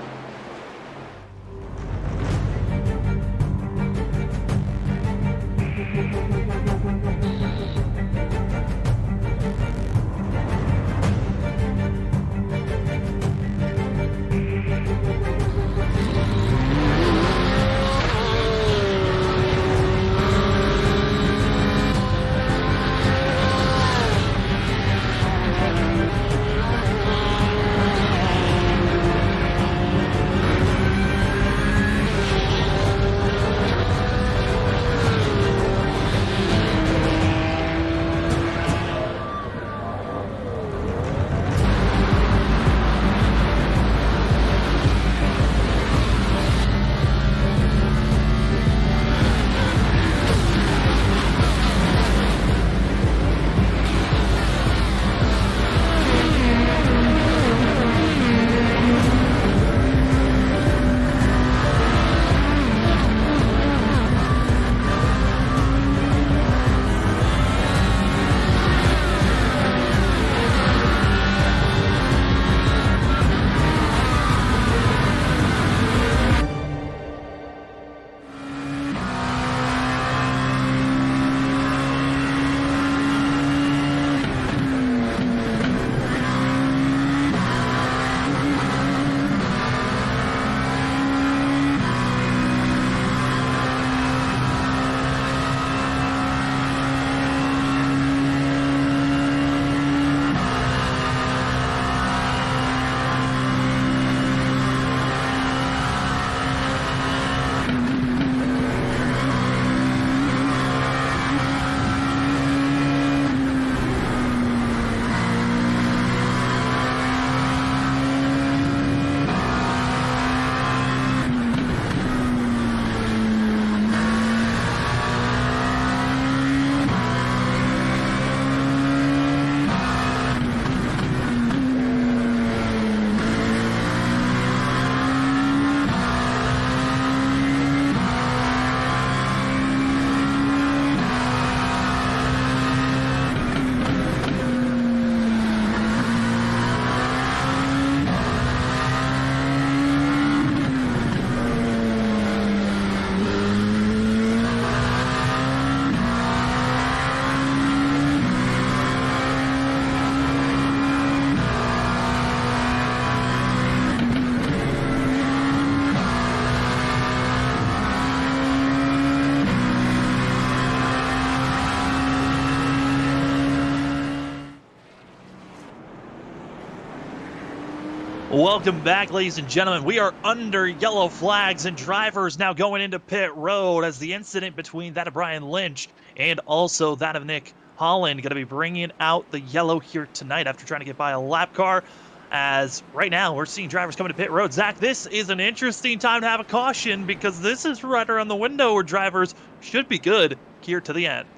Welcome back, ladies and gentlemen. We are under yellow flags, and drivers now going into pit road as the incident between that of Brian Lynch and also that of Nick Holland going to be bringing out the yellow here tonight after trying to get by a lap car. As right now we're seeing drivers coming to pit road. Zach, this is an interesting time to have a caution because this is right around the window where drivers should be good here to the end.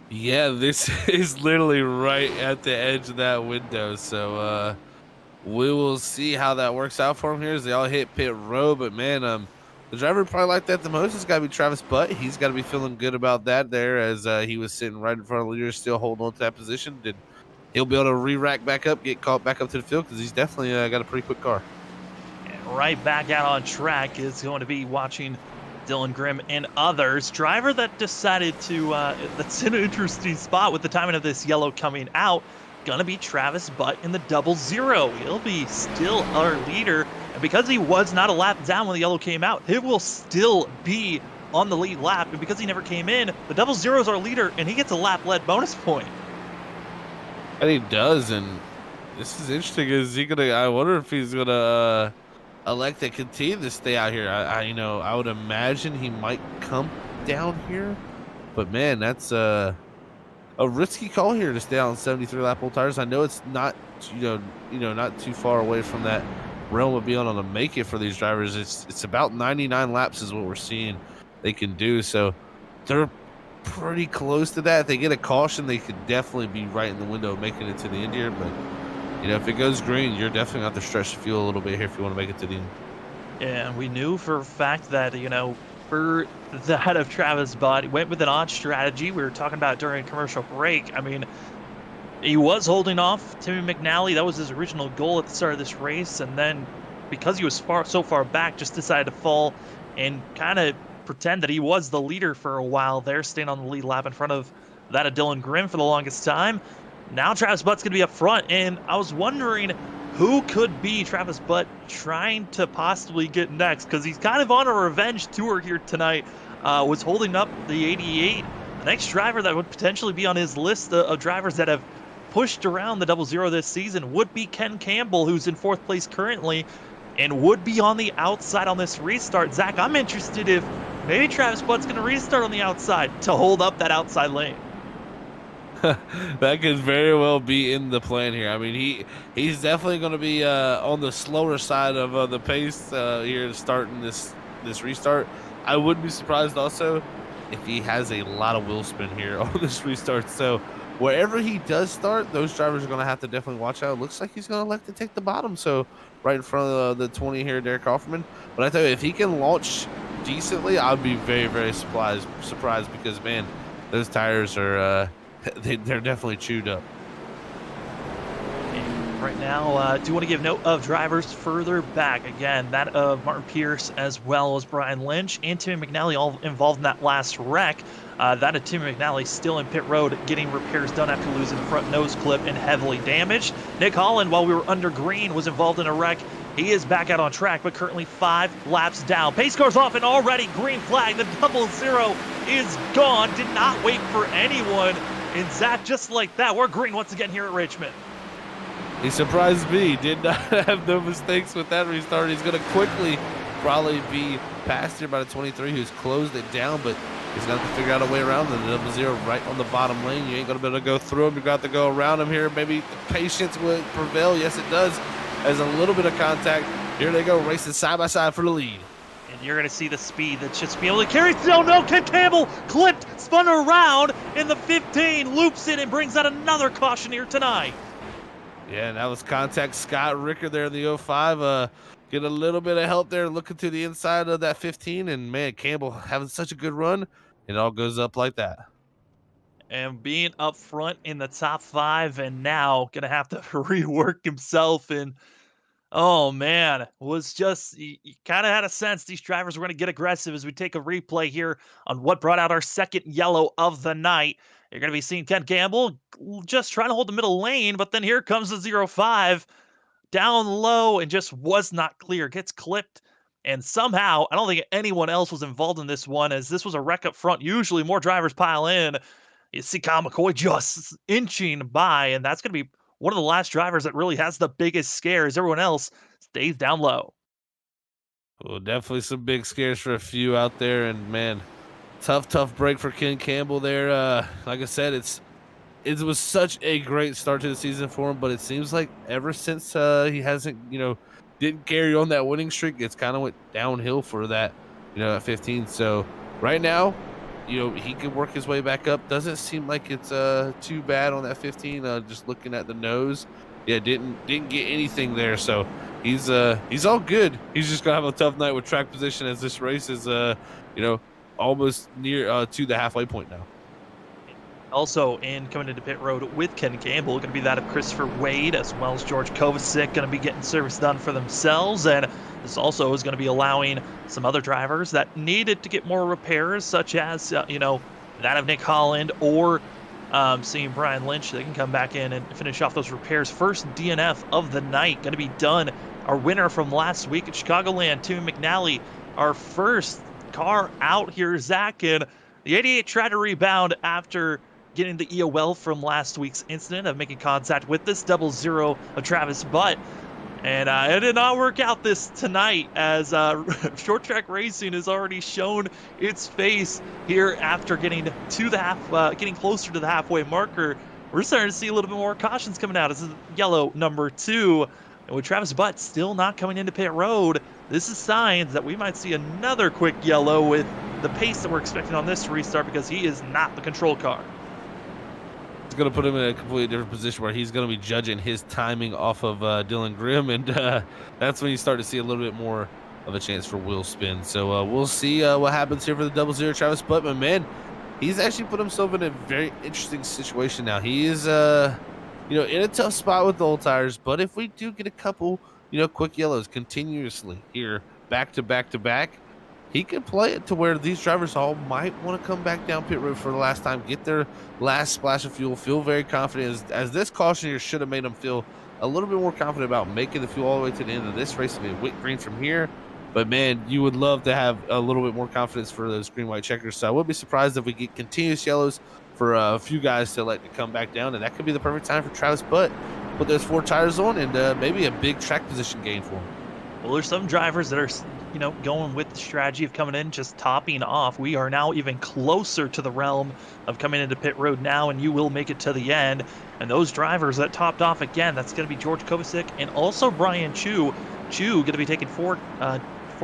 Yeah, this is literally right at the edge of that window. So we will see how that works out for him here as they all hit pit road. But man, the driver probably like that the most has got to be Travis Butt. He's got to be feeling good about that there as he was sitting right in front of the leader, still holding on to that position. He'll be able to re-rack back up, get caught back up to the field because he's definitely got a pretty quick car. And right back out on track is going to be watching Dylan Grimm and others. Driver that decided to, that's in an interesting spot with the timing of this yellow coming out, gonna be Travis Butt in the 00. He'll be still our leader, and because he was not a lap down when the yellow came out, he will still be on the lead lap, and because he never came in, the 00 is our leader, and he gets a lap-led bonus point. And he does, and this is interesting. Is he gonna? I wonder if he's gonna elect to continue to stay out here. I would imagine he might come down here, but man, that's a risky call here to stay out on 73 lap old tires. I know it's not, not too far away from that realm of being able to make it for these drivers. It's about 99 laps is what we're seeing they can do. So they're pretty close to that. If they get a caution, they could definitely be right in the window of making it to the end here. But if it goes green, you're definitely going to have to stretch the fuel a little bit here if you want to make it to the end. Yeah, and we knew for a fact that, for that of Travis Butt, went with an odd strategy. We were talking about during commercial break. I mean, he was holding off Timmy McNally. That was his original goal at the start of this race. And then because he was so far back, just decided to fall and kind of pretend that he was the leader for a while there, staying on the lead lap in front of that of Dylan Grimm for the longest time. Now Travis Butt's going to be up front, and I was wondering who could be Travis Butt trying to possibly get next, because he's kind of on a revenge tour here tonight. Was holding up the 88. The next driver that would potentially be on his list of drivers that have pushed around the 00 this season would be Ken Campbell, who's in 4th place currently, and would be on the outside on this restart. Zach, I'm interested if maybe Travis Butt's going to restart on the outside to hold up that outside lane. That could very well be in the plan here. I mean, he's definitely going to be on the slower side of the pace here starting this restart. I wouldn't be surprised also if he has a lot of wheel spin here on this restart. So wherever he does start, those drivers are going to have to definitely watch out. It looks like he's going to elect to take the bottom, so right in front of the 20 here, Derek Offerman. But I tell you, if he can launch decently, I'd be very, very surprised because, man, those tires are they're definitely chewed up. And right now, do want to give note of drivers further back. Again, that of Martin Pierce as well as Brian Lynch and Timmy McNally all involved in that last wreck. That of Timmy McNally still in pit road getting repairs done after losing the front nose clip and heavily damaged. Nick Holland, while we were under green, was involved in a wreck. He is back out on track, but currently 5 laps down. Pace car's off and already green flag. The 00 is gone. Did not wait for anyone. And Zach, just like that, we're green once again here at Richmond. He surprised me. Did not have no mistakes with that restart. He's going to quickly probably be passed here by the 23 who's closed it down, but he's going to have to figure out a way around the 00 right on the bottom lane. You ain't going to be able to go through him. You've got to go around him here. Maybe patience will prevail. Yes, it does. As a little bit of contact. Here they go, racing side by side for the lead. And you're going to see the speed that should be able to carry. No, Ken Campbell clipped, spun around in the 15, loops it, and brings out another caution here tonight. Yeah, and that was contact. Scott Ricker there in the 05. Get a little bit of help there looking to the inside of that 15. And, man, Campbell having such a good run. It all goes up like that. And being up front in the top 5 and now going to have to rework himself. And, oh, man, was just, you kind of had a sense these drivers were going to get aggressive as we take a replay here on what brought out our second yellow of the night. You're going to be seeing Ken Campbell just trying to hold the middle lane, but then here comes the 05 down low and just was not clear. Gets clipped, and somehow, I don't think anyone else was involved in this one as this was a wreck up front. Usually more drivers pile in. You see Kyle McCoy just inching by, and that's going to be one of the last drivers that really has the biggest scares. Everyone else stays down low. Well, definitely some big scares for a few out there, and man, tough break for Ken Campbell there. Like I said, it was such a great start to the season for him, but it seems like ever since he hasn't, didn't carry on that winning streak, it's kind of went downhill for that, at 15. So right now, he can work his way back up. Doesn't seem like it's too bad on that 15. Just looking at the nose, yeah, didn't get anything there. So he's all good. He's just gonna have a tough night with track position as this race is almost near to the halfway point now. Also in coming into pit road with Ken Campbell, going to be that of Christopher Wade, as well as George Kovacic, going to be getting service done for themselves. And this also is going to be allowing some other drivers that needed to get more repairs, such as, that of Nick Holland or seeing Brian Lynch. They can come back in and finish off those repairs. First DNF of the night going to be done. Our winner from last week at Chicagoland, Tim McNally, our first car out here, Zach. And the 88 tried to rebound after getting the EOL from last week's incident of making contact with this 00 of Travis Butt. And it did not work out this tonight, as short track racing has already shown its face here after getting to the getting closer to the halfway marker. We're starting to see a little bit more cautions coming out. This is yellow number 2. And with Travis Butt still not coming into pit road, this is signs that we might see another quick yellow with the pace that we're expecting on this restart, because he is not the control car. It's going to put him in a completely different position where he's going to be judging his timing off of Dylan Grimm, and that's when you start to see a little bit more of a chance for wheel spin. So we'll see what happens here for the 00 Travis Butt. But man, he's actually put himself in a very interesting situation now. He is in a tough spot with the old tires, but if we do get a couple quick yellows continuously here back to back, he could play it to where these drivers all might want to come back down pit road for the last time, get their last splash of fuel, feel very confident, as this caution here should have made them feel a little bit more confident about making the fuel all the way to the end of this race and be wick green from here. But man, you would love to have a little bit more confidence for those green white checkers. So I wouldn't be surprised if we get continuous yellows for a few guys to like to come back down, and that could be the perfect time for Travis Butt. Put those 4 tires on and maybe a big track position gain for him. Well, there's some drivers that are, going with the strategy of coming in, just topping off. We are now even closer to the realm of coming into pit road now, and you will make it to the end. And those drivers that topped off again, that's going to be George Kovacic and also Brian Chu. Chu going to be taking 4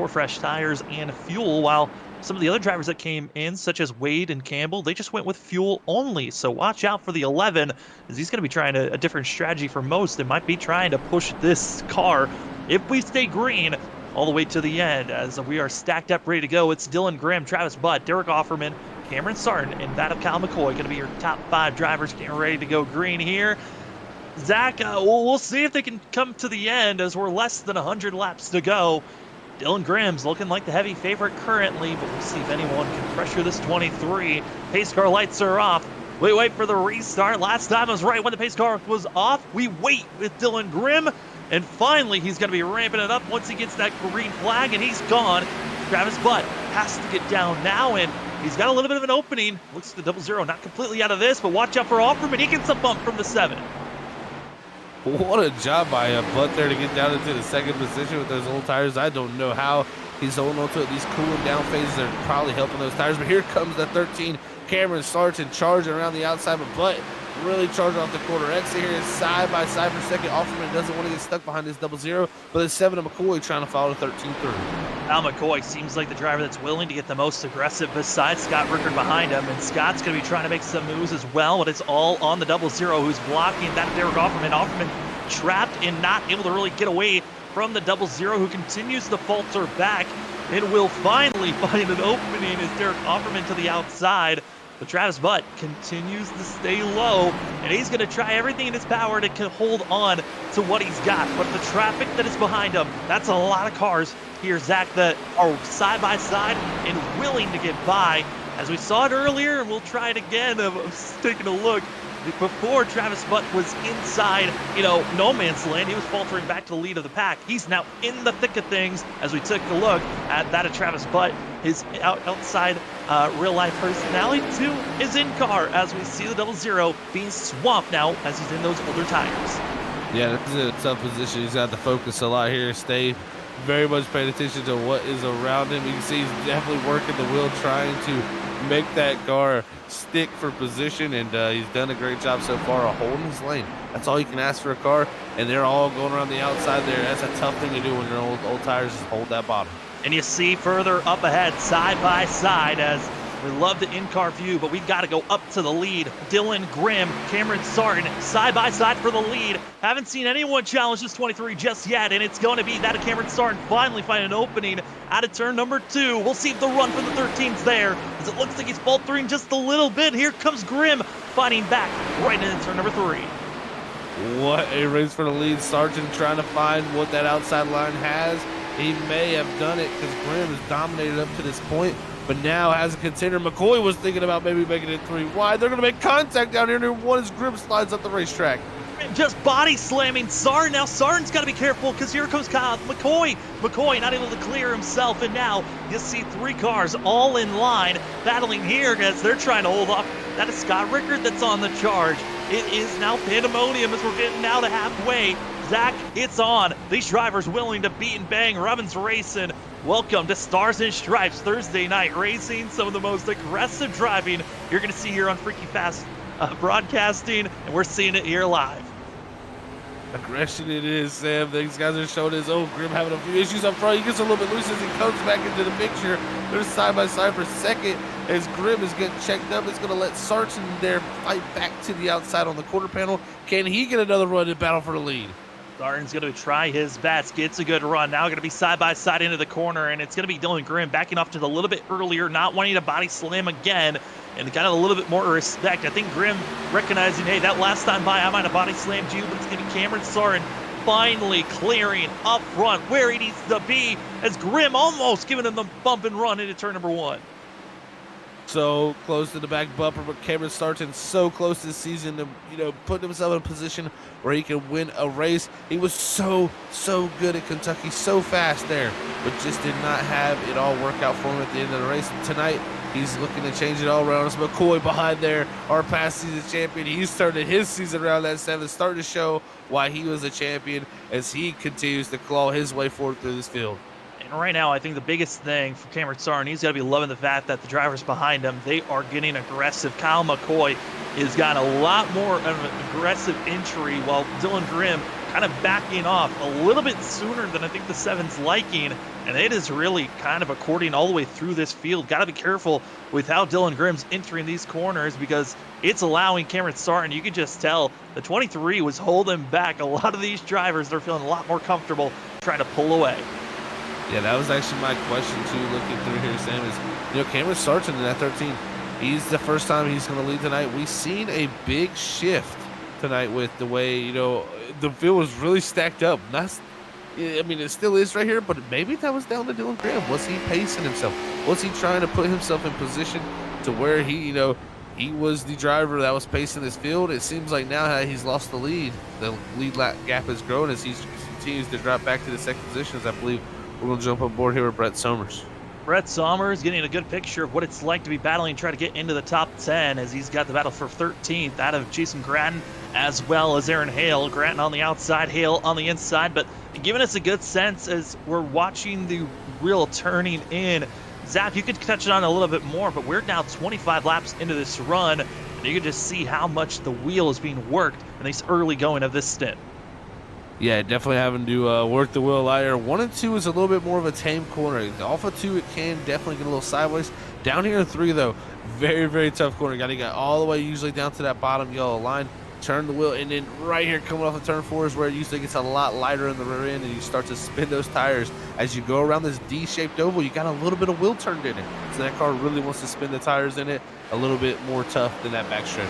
fresh tires and fuel, while some of the other drivers that came in, such as Wade and Campbell, they just went with fuel only. So watch out for the 11, as he's going to be trying a different strategy for most. They might be trying to push this car, if we stay green, all the way to the end, as we are stacked up, ready to go. It's Dylan Grimm, Travis Butt, Derek Offerman, Cameron Sarton, and that of Cal McCoy going to be your top 5 drivers getting ready to go green here. Zach, we'll see if they can come to the end, as we're less than 100 laps to go. Dylan Grimm's looking like the heavy favorite currently, but we'll see if anyone can pressure this 23. Pace car lights are off. We wait for the restart. Last time was right when the pace car was off. We wait with Dylan Grimm, and finally he's going to be ramping it up once he gets that green flag, and he's gone. Travis Butt has to get down now, and he's got a little bit of an opening. Looks like the 00 not completely out of this, but watch out for Offerman. He gets a bump from the 7. What a job by Butt there to get down into the second position with those old tires. I don't know how he's holding on to it. These cooling down phases are probably helping those tires. But here comes the 13. Cameron Sarton charging around the outside, but Butt really charging off the corner exit here. Side by side for second. Offerman doesn't want to get stuck behind this 00, but the 7 of McCoy trying to follow the 13 through. Now McCoy seems like the driver that's willing to get the most aggressive besides Scott Rickard behind him, and Scott's going to be trying to make some moves as well, but it's all on the 00 who's blocking that Derek Offerman. Offerman trapped and not able to really get away from the 00, who continues to falter back and will finally find an opening as Derek Offerman to the outside. But Travis Butt continues to stay low, and he's going to try everything in his power to hold on to what he's got. But the traffic that is behind him, that's a lot of cars here, Zach, that are side by side and willing to get by. As we saw it earlier, and we'll try it again of taking a look, before Travis Butt was inside, no man's land. He was faltering back to the lead of the pack. He's now in the thick of things as we took a look at that of Travis Butt. His outside real-life personality, too, is in car as we see the 00 being swamped now as he's in those older tires. Yeah, this is a tough position. He's got to focus a lot here. Stay very much paying attention to what is around him. You can see he's definitely working the wheel, trying to make that car stick for position, and he's done a great job so far of holding his lane. That's all you can ask for a car, and they're all going around the outside there. That's a tough thing to do when you're old tires, is hold that bottom. And you see further up ahead, side by side, as we love the in-car view, but we've got to go up to the lead. Dylan Grimm, Cameron Sarton, side by side for the lead. Haven't seen anyone challenge this 23 just yet, and it's going to be that of Cameron Sarton finally finding an opening out of turn number 2. We'll see if the run from the 13's there, as it looks like he's faltering just a little bit. Here comes Grimm, fighting back right into turn number 3. What a race for the lead. Sargent trying to find what that outside line has. He may have done it because Grimm has dominated up to this point, but now has a contender. McCoy was thinking about maybe making it 3 wide. They're going to make contact down here near one as Grimm slides up the racetrack. Just body slamming Sarn. Now Sarn's got to be careful because here comes Kyle McCoy. McCoy not able to clear himself, and now you see 3 cars all in line battling here as they're trying to hold off. That is Scott Rickard that's on the charge. It is now pandemonium as we're getting now to halfway. Zach, it's on. These drivers willing to beat and bang. Robbins Racing. Welcome to Stars and Stripes Thursday Night Racing. Some of the most aggressive driving you're going to see here on Freaky Fast Broadcasting, and we're seeing it here live. Aggression it is, Sam. These guys are showing his own. Grimm having a few issues up front. He gets a little bit loose as he comes back into the picture. They're side by side for second as Grimm is getting checked up. It's going to let Sarton there fight back to the outside on the quarter panel. Can he get another run and battle for the lead? Sarton's going to try his best, gets a good run. Now going to be side by side into the corner, and it's going to be Dylan Grimm backing off to the little bit earlier, not wanting to body slam again, and got a little bit more respect. I think Grimm recognizing, hey, that last time by I might have body slammed you, but it's going to be Cameron Sarton finally clearing up front where he needs to be as Grimm almost giving him the bump and run into turn number 1. So close to the back bumper, but Cameron Sarton so close this season to, putting himself in a position where he can win a race. He was so good at Kentucky, so fast there, but just did not have it all work out for him at the end of the race. Tonight, he's looking to change it all around. It's McCoy behind there, our past season champion. He started his season around that 7, starting to show why he was a champion as he continues to claw his way forward through this field. And right now, I think the biggest thing for Cameron Sarton, he's got to be loving the fact that the drivers behind him, they are getting aggressive. Kyle McCoy has got a lot more of an aggressive entry, while Dylan Grimm kind of backing off a little bit sooner than I think the 7's liking. And it is really kind of according all the way through this field. Got to be careful with how Dylan Grimm's entering these corners because it's allowing Cameron Sarton. You can just tell the 23 was holding back a lot of these drivers. They're feeling a lot more comfortable trying to pull away. Yeah, that was actually my question too, looking through here, Sam, is, Cameron Sarton in that 13, he's the first time he's going to lead tonight. We've seen a big shift tonight with the way, the field was really stacked up. It still is right here, but maybe that was down to Dylan Grimm. Was he pacing himself? Was he trying to put himself in position to where he was the driver that was pacing this field? It seems like now that he's lost the lead lap gap has grown as he continues to drop back to the second position, as I believe we're going to jump on board here with Brett Somers. Brett Somers getting a good picture of what it's like to be battling and try to get into the top 10 as he's got the battle for 13th out of Jason Gratton as well as Aaron Hale. Gratton on the outside, Hale on the inside, but giving us a good sense as we're watching the real turning in. Zach, you could touch it on a little bit more, but we're now 25 laps into this run, and you can just see how much the wheel is being worked in this early going of this stint. Yeah, definitely having to work the wheel lighter. 1 and 2 is a little bit more of a tame corner. Off of 2, it can definitely get a little sideways. Down here in 3, though, very, very tough corner. Got to get all the way usually down to that bottom yellow line. Turn the wheel, and then right here coming off of turn 4 is where it usually gets a lot lighter in the rear end, and you start to spin those tires. As you go around this D-shaped oval, you got a little bit of wheel turned in it. So that car really wants to spin the tires in it a little bit more tough than that back straight.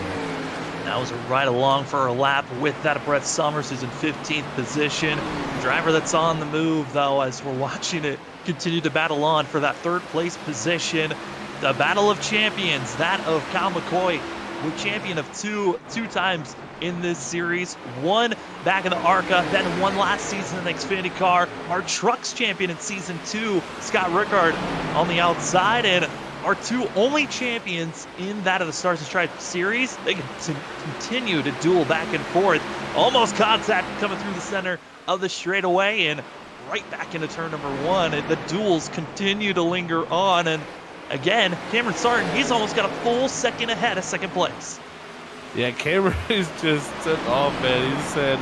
That was right along for a lap with that of Brett Somers, who's in 15th position. Driver that's on the move, though, as we're watching it continue to battle on for that 3rd place position. The battle of champions, that of Kyle McCoy with champion of two times in this series. One back in the ARCA, then one last season in the Xfinity car. Our trucks champion in season 2, Scott Rickard on the outside, and our 2 only champions in that of the Stars and Stripes series. They can continue to duel back and forth. Almost contact coming through the center of the straightaway and right back into turn number 1. And the duels continue to linger on. And again, Cameron Sarton, he's almost got a full second ahead of second place. Yeah, Cameron is just took off, man. He said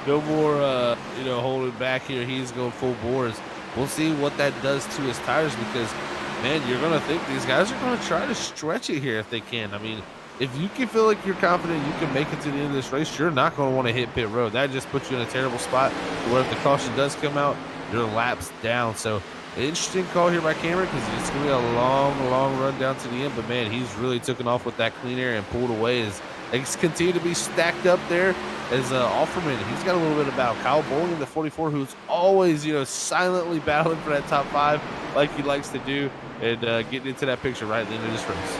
no more, holding back here. He's going full bores. We'll see what that does to his tires because, man, you're going to think these guys are going to try to stretch it here if they can. I mean, if you can feel like you're confident you can make it to the end of this race, you're not going to want to hit pit road. That just puts you in a terrible spot where if the caution does come out, your lap's down. So, interesting call here by Cameron because it's going to be a long run down to the end. But, man, he's really taken off with that clean air and pulled away as they continue to be stacked up there as Offerman. He's got a little bit of battle. Kyle Bowling in the 44, who's always, silently battling for that top 5 like he likes to do and getting into that picture right at the end of this race.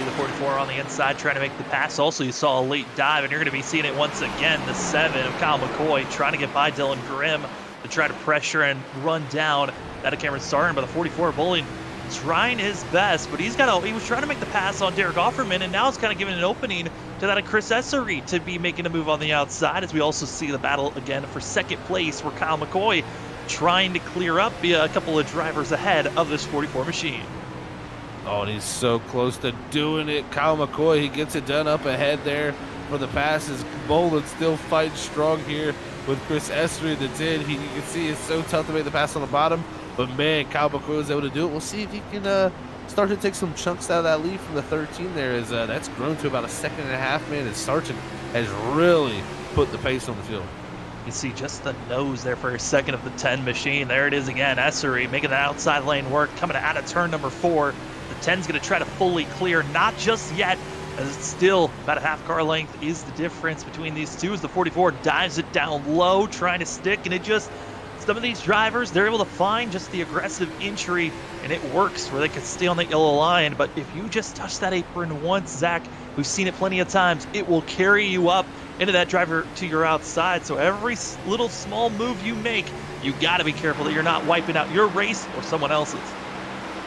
The 44 on the inside trying to make the pass. Also, you saw a late dive, and you're going to be seeing it once again. The 7 of Kyle McCoy trying to get by Dylan Grimm to try to pressure and run down that of Cameron Sarton. But the 44 Bowling trying his best, but he was trying to make the pass on Derek Offerman, and now it's kind of giving an opening to that of Chris Essery to be making a move on the outside, as we also see the battle again for second place where Kyle McCoy trying to clear up a couple of drivers ahead of this 44 machine. Oh, and he's so close to doing it. Kyle McCoy, he gets it done up ahead there for the passes. Boland still fighting strong here with Chris Essery at the 10. You can see it's so tough to make the pass on the bottom. But, man, Kyle McCoy was able to do it. We'll see if he can start to take some chunks out of that lead from the 13 there. As that's grown to about a second and a half, man. And Sargent has really put the pace on the field. You see just the nose there for a second of the 10 machine. There it is again. Essery making the outside lane work, coming out of turn number 4. The 10's going to try to fully clear. Not just yet, as it's still about a half car length is the difference between these two as the 44 dives it down low, trying to stick, and it just... Some of these drivers, they're able to find just the aggressive entry, and it works where they can stay on the yellow line. But if you just touch that apron once, Zach, we've seen it plenty of times, it will carry you up into that driver to your outside. So every little small move you make, you got to be careful that you're not wiping out your race or someone else's.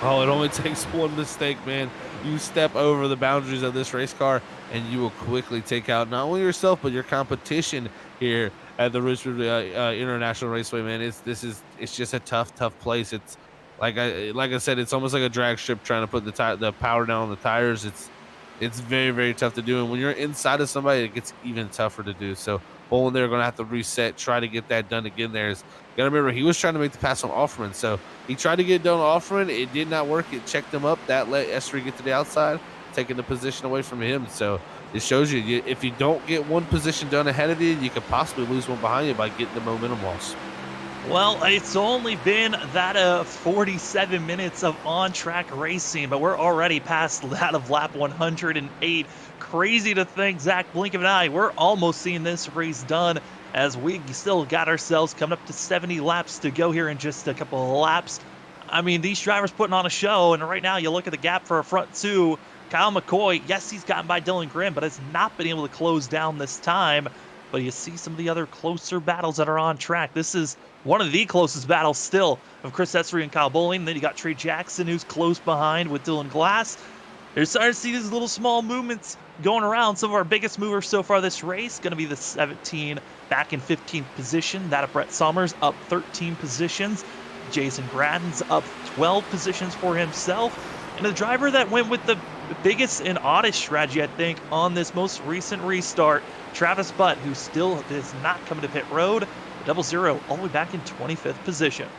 Oh, it only takes one mistake, man. You step over the boundaries of this race car, and you will quickly take out not only yourself, but your competition here at the Richmond International Raceway, man. It's just a tough place. It's like I said, it's almost like a drag strip trying to put the power down on the tires. It's very, very tough to do, and when you're inside of somebody, it gets even tougher to do. So Boland, they're going to have to reset, try to get that done again. You got to remember, he was trying to make the pass on Offerman, so he tried to get it done on Offerman. It did not work. It checked him up. That let Essery get to the outside, taking the position away from him. So it shows you if you don't get one position done ahead of you, you could possibly lose one behind you by getting the momentum loss. Well, it's only been that 47 minutes of on-track racing, but we're already past that of lap 108. Crazy to think, Zach, blink of an eye, we're almost seeing this race done as we still got ourselves coming up to 70 laps to go here in just a couple of laps. I mean, these drivers putting on a show, and right now you look at the gap for a front 2. Kyle McCoy, yes, he's gotten by Dylan Grimm, but has not been able to close down this time. But you see some of the other closer battles that are on track. This is one of the closest battles still of Chris Essery and Kyle Bowling. Then you got Trey Jackson, who's close behind with Dylan Glass. You're starting to see these little small movements going around. Some of our biggest movers so far this race going to be the 17 back in 15th position. That of Brett Sommers up 13 positions. Jason Gratton's up 12 positions for himself. And the driver that went with the biggest and oddest strategy, I think, on this most recent restart, Travis Butt, who still is not coming to pit road, 00 all the way back in 25th position.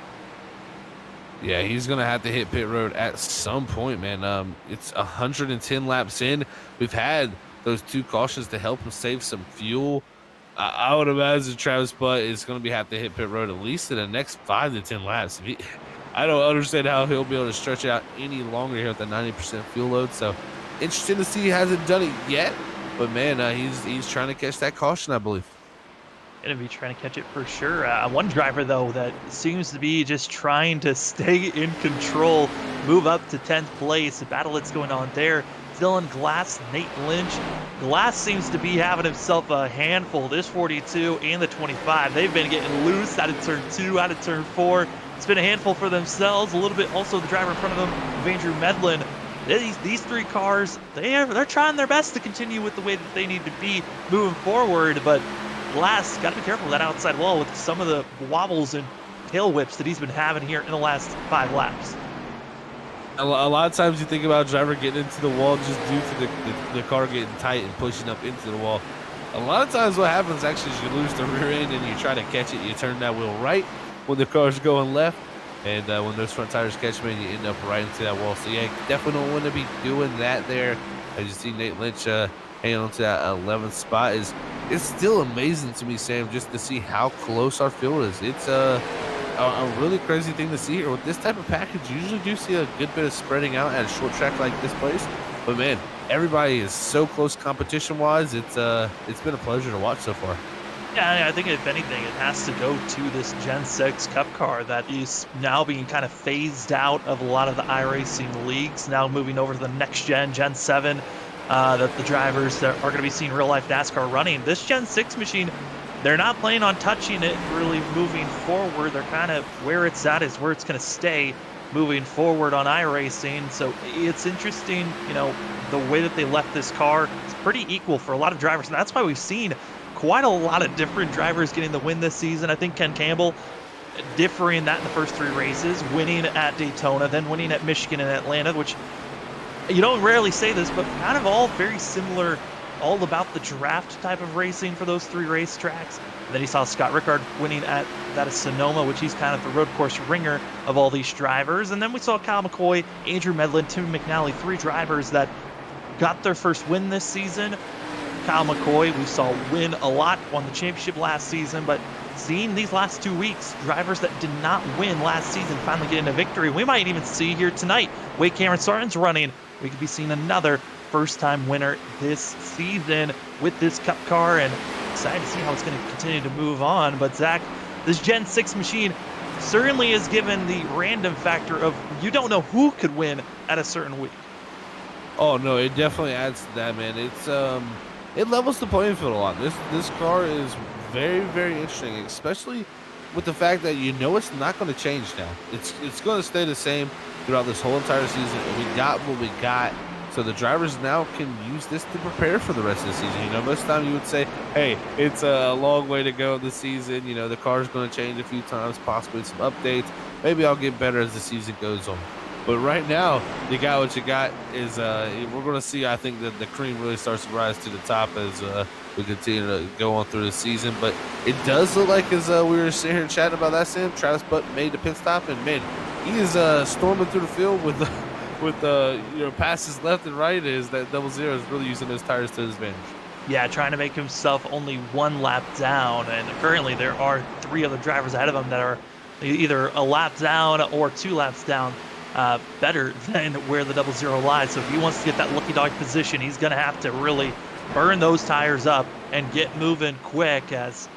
Yeah, he's going to have to hit pit road at some point, man. It's 110 laps in. We've had those 2 cautions to help him save some fuel. I would imagine Travis Butt is going to have to hit pit road at least in the next 5 to 10 laps. I don't understand how he'll be able to stretch it out any longer here with the 90% fuel load. So interesting to see he hasn't done it yet. But, man, he's trying to catch that caution, I believe. Going to be trying to catch it for sure. One driver, though, that seems to be just trying to stay in control, move up to 10th place. The battle that's going on there Dylan Glass, Nate Lynch. Glass seems to be having himself a handful. This 42 and the 25, they've been getting loose out of turn 2, out of turn 4. It's been a handful for themselves. A little bit also the driver in front of them, Andrew Medlin. These 3 cars, they're trying their best to continue with the way that they need to be moving forward, but Glass got to be careful of that outside wall with some of the wobbles and tail whips that he's been having here in the last 5 laps. A lot of times you think about a driver getting into the wall just due to the car getting tight and pushing up into the wall. A lot of times what happens actually is you lose the rear end and you try to catch it. You turn that wheel right when the car's going left, and when those front tires catch me, you end up right into that wall. So yeah, definitely don't want to be doing that there. As you see Nate Lynch hanging on to that 11th spot. It's still amazing to me, Sam, just to see how close our field is. It's a really crazy thing to see here. With this type of package, you usually do see a good bit of spreading out at a short track like this place. But man, everybody is so close competition-wise. It's been a pleasure to watch so far. Yeah, I think if anything, it has to go to this Gen 6 Cup car that is now being kind of phased out of a lot of the iRacing leagues, now moving over to the next gen, Gen 7, that the drivers that are going to be seeing real-life NASCAR running. This Gen 6 machine, they're not planning on touching it really moving forward. They're kind of where it's at is where it's going to stay moving forward on iRacing. So it's interesting, the way that they left this car. It's pretty equal for a lot of drivers, and that's why we've seen quite a lot of different drivers getting the win this season. I think Ken Campbell differing that in the first 3 races, winning at Daytona, then winning at Michigan and Atlanta, which you don't rarely say this, but kind of all very similar, all about the draft type of racing for those 3 racetracks. And then you saw Scott Rickard winning at that is Sonoma, which he's kind of the road course ringer of all these drivers. And then we saw Kyle McCoy, Andrew Medlin, Tim McNally, 3 drivers that got their first win this season. Kyle McCoy, we saw win a lot, won the championship last season, but seeing these last 2 weeks, drivers that did not win last season finally getting a victory. We might even see here tonight, Wade Cameron Sarton's running. We could be seeing another first-time winner this season with this Cup car, and excited to see how it's going to continue to move on. But Zach, this Gen 6 machine certainly is given the random factor of you don't know who could win at a certain week. Oh no, it definitely adds to that, man. It's it levels the playing field a lot. This car is very, very interesting, especially with the fact that it's not going to change now. It's going to stay the same throughout this whole entire season. We got what we got, so the drivers now can use this to prepare for the rest of the season. Most of the time you would say, hey, it's a long way to go this season. The car's going to change a few times, possibly some updates. Maybe I'll get better as the season goes on. But right now, you got what you got. Is we're going to see, I think, that the cream really starts to rise to the top as we continue to go on through the season. But it does look like, as we were sitting here chatting about that, Sam, Travis Butt made the pit stop, and man, he is storming through the field with passes left and right. Is that 00 is really using his tires to his advantage. Yeah, trying to make himself only 1 lap down, and currently there are 3 other drivers ahead of him that are either a lap down or 2 laps down. Better than where the 00 lies. So if he wants to get that lucky dog position, he's going to have to really burn those tires up and get moving quick. As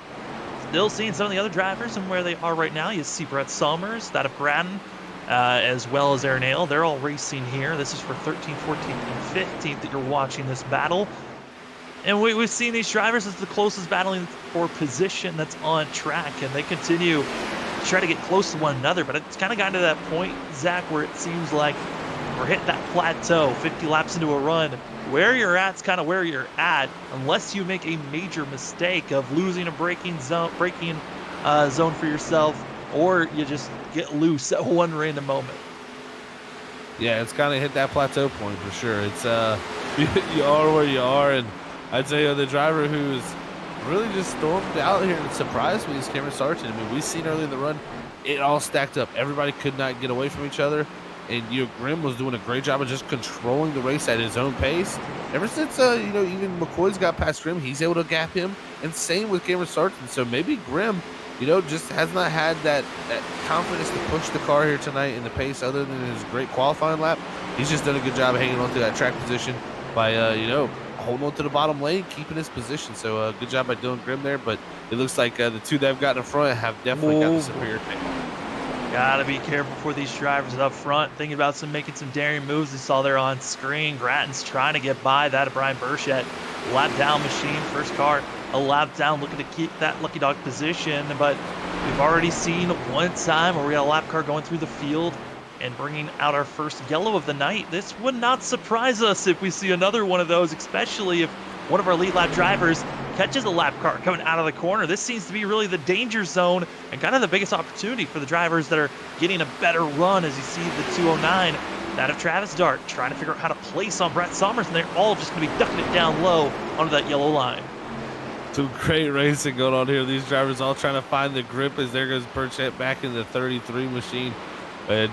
still seeing some of the other drivers and where they are right now. You see Brett Summers, that of Braden, as well as Aaron Hale. They're all racing here. This is for 13th, 14th, and 15th that you're watching this battle. And we've seen these drivers as the closest battling for position that's on track, and they continue try to get close to one another, but it's kind of gotten to that point, Zach, where it seems like we're hitting that plateau 50 laps into a run. Where you're at's kind of where you're at, unless you make a major mistake of losing a braking zone for yourself, or you just get loose at one random moment. Yeah, it's kind of hit that plateau point for sure. It's you are where you are, and I'd say the driver who's really just stormed out here and surprised me is Cameron Sargent. I mean, we've seen early in the run, it all stacked up. Everybody could not get away from each other, and Grimm was doing a great job of just controlling the race at his own pace. Ever since even McCoy's got past Grimm, he's able to gap him, and same with Cameron Sargent. So maybe Grimm, just has not had that confidence to push the car here tonight in the pace, other than his great qualifying lap. He's just done a good job of hanging on to that track position by holding on to the bottom lane, keeping his position. So good job by Dylan Grimm there, but it looks like the 2 that have gotten in front have definitely got the superior pick. Gotta be careful for these drivers up front. Thinking about making some daring moves. We saw there on screen. Gratton's trying to get by that of Brian Burchett. Lap down machine, first car a lap down, looking to keep that lucky dog position. But we've already seen one time where we got a lap car going through the field and bringing out our first yellow of the night. This would not surprise us if we see another one of those, especially if one of our lead lap drivers catches a lap car coming out of the corner. This seems to be really the danger zone and kind of the biggest opportunity for the drivers that are getting a better run. As you see the 209, that of Travis Dart, trying to figure out how to place on Brett Summers, and they're all just going to be ducking it down low onto that yellow line. Some great racing going on here. These drivers all trying to find the grip as there goes Burchett back in the 33 machine. And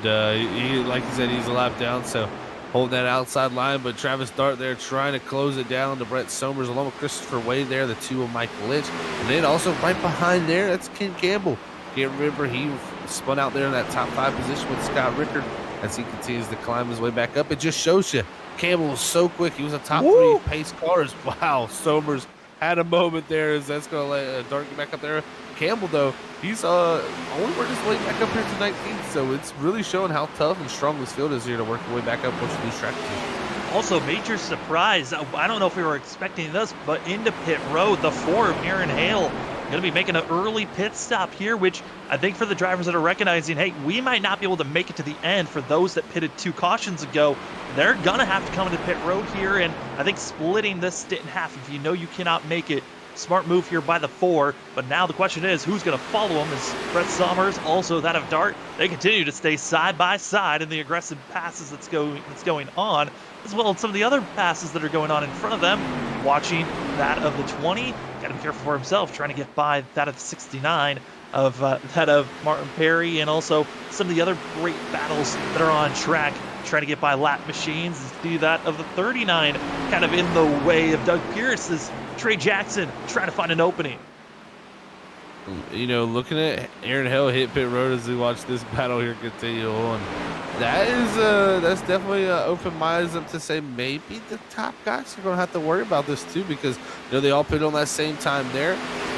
he, like you said, he's a lap down, so holding that outside line. But Travis Dart there trying to close it down to Brett Somers along with Christopher Wade there, the 2 of Mike Litch. And then also right behind there, that's Ken Campbell. Can't remember, he spun out there in that top 5 position with Scott Rickard as he continues to climb his way back up. It just shows you Campbell was so quick. He was a top 3 pace cars. Wow, Somers had a moment there as that's going to let Dart get back up there. Campbell, though, he's only worked his way back up here to 19th, so it's really showing how tough and strong this field is here to work your way back up once you lose track position. Also, major surprise. I don't know if we were expecting this, but into pit road, the 4 of Aaron Hale going to be making an early pit stop here, which I think for the drivers that are recognizing, hey, we might not be able to make it to the end. For those that pitted 2 cautions ago, they're going to have to come into pit road here, and I think splitting this stint in half, if you know you cannot make it, smart move here by the 4. But now the question is, who's going to follow him? Is Brett Summers, also that of Dart. They continue to stay side by side in the aggressive passes that's going on, as well as some of the other passes that are going on in front of them. Watching that of the 20, got to be careful for himself, trying to get by that of the 69 of that of Martin Perry, and also some of the other great battles that are on track, trying to get by lap machines. See that of the 39 kind of in the way of Doug Pierce's Trey Jackson trying to find an opening. You know, looking at Aaron Hale hit pit road as we watch this battle here continue on, that's definitely open my eyes up to say maybe the top guys are going to have to worry about this too, because they all pit on that same time there.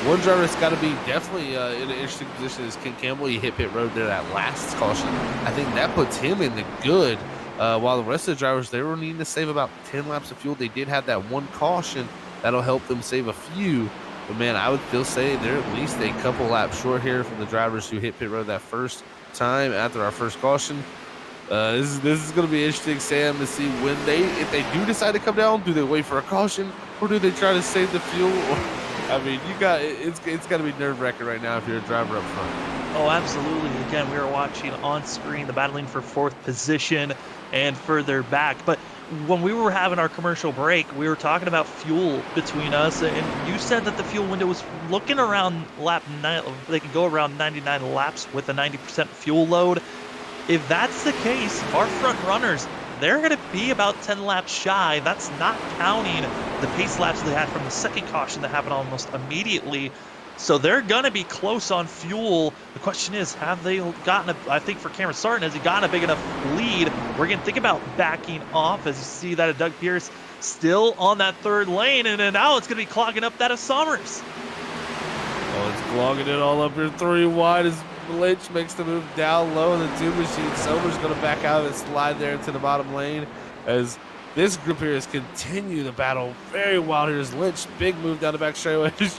One driver that's got to be definitely in an interesting position is Ken Campbell. He hit pit road there that last caution. I think that puts him in the good. While the rest of the drivers, they were needing to save about 10 laps of fuel. They did have that one caution that'll help them save a few. But man, I would still say they're at least a couple laps short here from the drivers who hit pit road that first time after our first caution. This is going to be interesting, Sam, to see if they do decide to come down. Do they wait for a caution, or do they try to save the fuel? I mean, it's got to be nerve-wracking right now if you're a driver up front. Oh, absolutely. Again, we are watching on screen the battling for 4th position and further back. But when we were having our commercial break, we were talking about fuel between us, and you said that the fuel window was looking around lap 9. They can go around 99 laps with a 90% fuel load. If that's the case, our front runners, they're going to be about 10 laps shy. That's not counting the pace laps they had from the second caution that happened almost immediately. So they're going to be close on fuel. The question is, have they gotten I think for Cameron Sarton, has he gotten a big enough lead? We're going to think about backing off as you see that of Doug Pierce still on that 3rd lane. And then now it's going to be clogging up that of Summers. Oh, it's clogging it all up here 3 wide as Lynch makes the move down low in the 2 machine. Somer's going to back out and slide there into the bottom lane as this group here is continue the battle very wild. Here's Lynch, big move down the back straightaway, just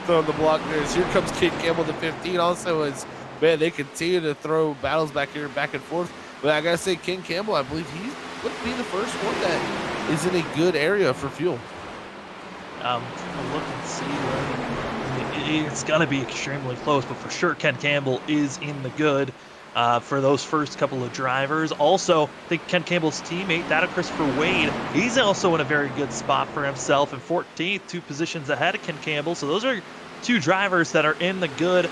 throwing the block there. As here comes Ken Campbell to 15 also as, man, they continue to throw battles back here, back and forth. But I got to say, Ken Campbell, I believe he would be the first one that is in a good area for fuel. I'll look and see. It's going to be extremely close, but for sure Ken Campbell is in the good for those first couple of drivers. Also, I think Ken Campbell's teammate, that of Christopher Wade, he's also in a very good spot for himself in 14th, 2 positions ahead of Ken Campbell. So those are 2 drivers that are in the good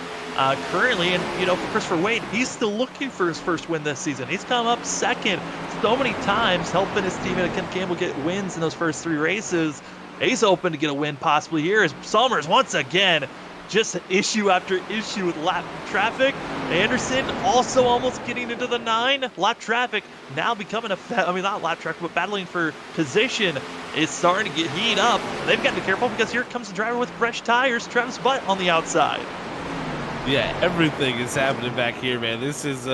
currently. And, for Christopher Wade, he's still looking for his first win this season. He's come up second so many times, helping his teammate Ken Campbell get wins in those first 3 races. He's hoping to get a win possibly here as Summers once again just issue after issue with lap traffic. Anderson also almost getting into the 9. Lap traffic now becoming not lap traffic, but battling for position is starting to get heat up. They've got to be careful because here comes the driver with fresh tires, Travis Butt on the outside. Yeah, everything is happening back here, man. This is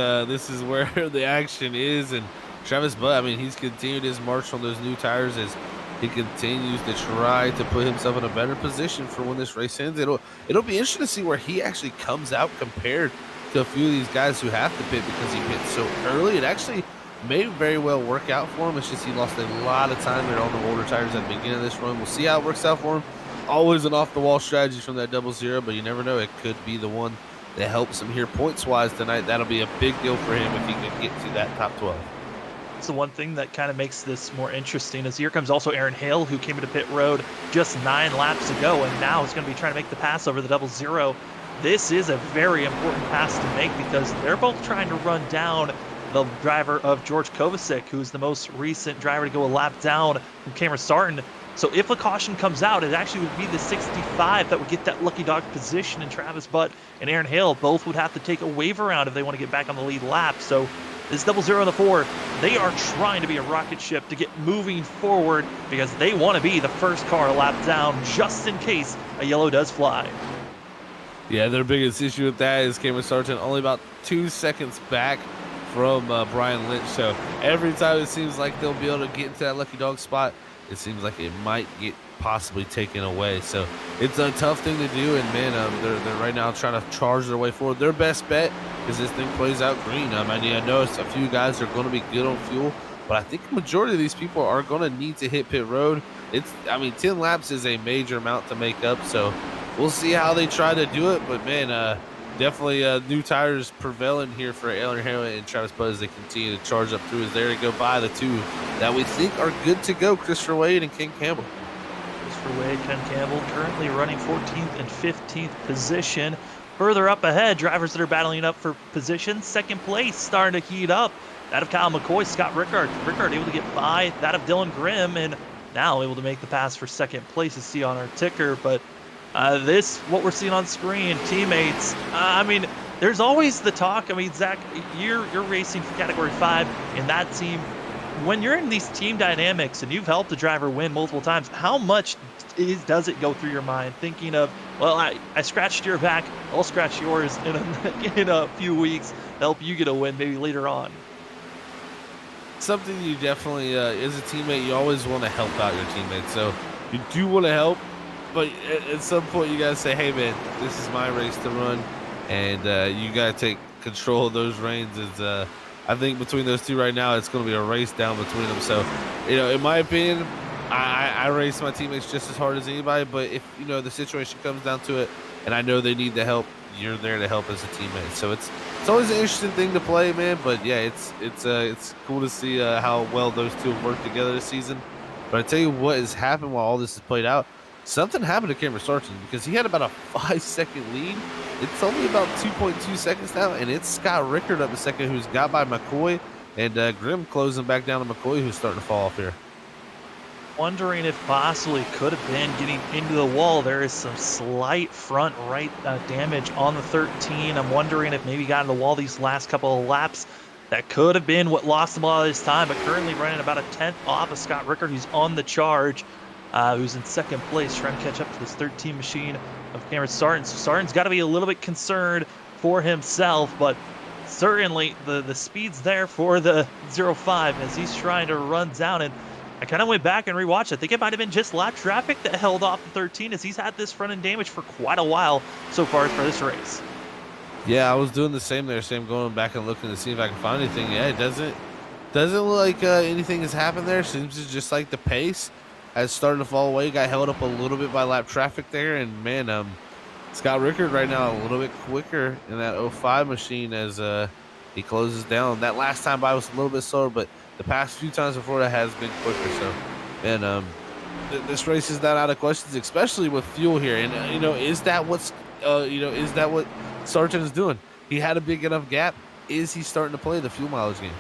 where the action is, and Travis Butt, I mean, he's continued his march on those new tires as he continues to try to put himself in a better position for when this race ends. It'll be interesting to see where he actually comes out compared to a few of these guys who have to pit because he pit so early. It actually may very well work out for him. It's just he lost a lot of time there on the older tires at the beginning of this run. We'll see how it works out for him. Always an off-the-wall strategy from that 0-0, but you never know. It could be the one that helps him here points-wise tonight. That'll be a big deal for him if he can get to that top 12. It's the one thing that kind of makes this more interesting is here comes also Aaron Hale, who came into pit road just 9 laps ago, and now is going to be trying to make the pass over the 0-0. This is a very important pass to make because they're both trying to run down the driver of George Kovacic, who's the most recent driver to go a lap down from Cameron Sarton. So if a caution comes out, it actually would be the 65 that would get that lucky dog position, and Travis Butt and Aaron Hale both would have to take a wave around if they want to get back on the lead lap. So this 0-0 in the 4, they are trying to be a rocket ship to get moving forward because they want to be the first car a lap down just in case a yellow does fly. Yeah, their biggest issue with that is Cameron Sarton only about 2 seconds back from Brian Lynch. So every time it seems like they'll be able to get into that lucky dog spot, it seems like it might get possibly taken away. So it's a tough thing to do, and man, they're right now trying to charge their way forward. Their best bet is this thing plays out green. I mean, I know a few guys are going to be good on fuel, but I think the majority of these people are going to need to hit pit road. I mean, 10 laps is a major amount to make up, so we'll see how they try to do it. But man, definitely new tires prevailing here for Aaron Hale and Travis Butt as they continue to charge up through. As there to go by the two that we think are good to go, Christopher Wade and Ken Campbell. Christopher Wade, Ken Campbell currently running 14th and 15th position. Further up ahead, drivers that are battling up for position. Second place starting to heat up. That of Kyle McCoy, Scott Rickard. Rickard able to get by. That of Dylan Grimm, and now able to make the pass for second place, to see on our ticker. But this, what we're seeing on screen, teammates, I mean, there's always the talk. I mean, Zach, you're racing for Category 5 in that team. When you're in these team dynamics and you've helped a driver win multiple times, how much does it go through your mind thinking of, well, I scratched your back, I'll scratch yours in a few weeks, help you get a win maybe later on? Something you definitely, as a teammate, you always want to help out your teammates. So you do want to help, but at some point you got to say, hey, man, this is my race to run, and you got to take control of those reins. I think between those two right now, it's going to be a race down between them. So, in my opinion, I race my teammates just as hard as anybody, but if, the situation comes down to it and I know they need the help, you're there to help as a teammate. So it's always an interesting thing to play, man, but yeah, it's cool to see how well those two have worked together this season. But I tell you what has happened while all this has played out. Something happened to Cameron Sarton because he had about a 5-second lead. It's only about 2.2 seconds now, and it's Scott Rickard up the second, who's got by McCoy, and Grimm closing back down to McCoy, who's starting to fall off here. Wondering if possibly could have been getting into the wall. There is some slight front right damage on the 13. I'm wondering if maybe got in the wall these last couple of laps. That could have been what lost him all this time, but currently running about a 10th off of Scott Rickard, who's on the charge. Who's in second place, trying to catch up to this 13 machine of Cameron Sarton. So Sarton's got to be a little bit concerned for himself, but certainly the speed's there for the 05 as he's trying to run down. And I kind of went back and rewatched. I think it might have been just lap traffic that held off the 13, as he's had this front end damage for quite a while so far for this race. Yeah, I was doing the same there, Sam, going back and looking to see if I can find anything. Yeah, it doesn't look like anything has happened there. Seems it's just like the pace has started to fall away. Got held up a little bit by lap traffic there, and man, Scott Rickard right now a little bit quicker in that 05 machine as he closes down. That last time by was a little bit slower, but the past few times before that has been quicker. So, man, this race is not out of questions, especially with fuel here. And is that what Sarton is doing? He had a big enough gap. Is he starting to play the fuel mileage game?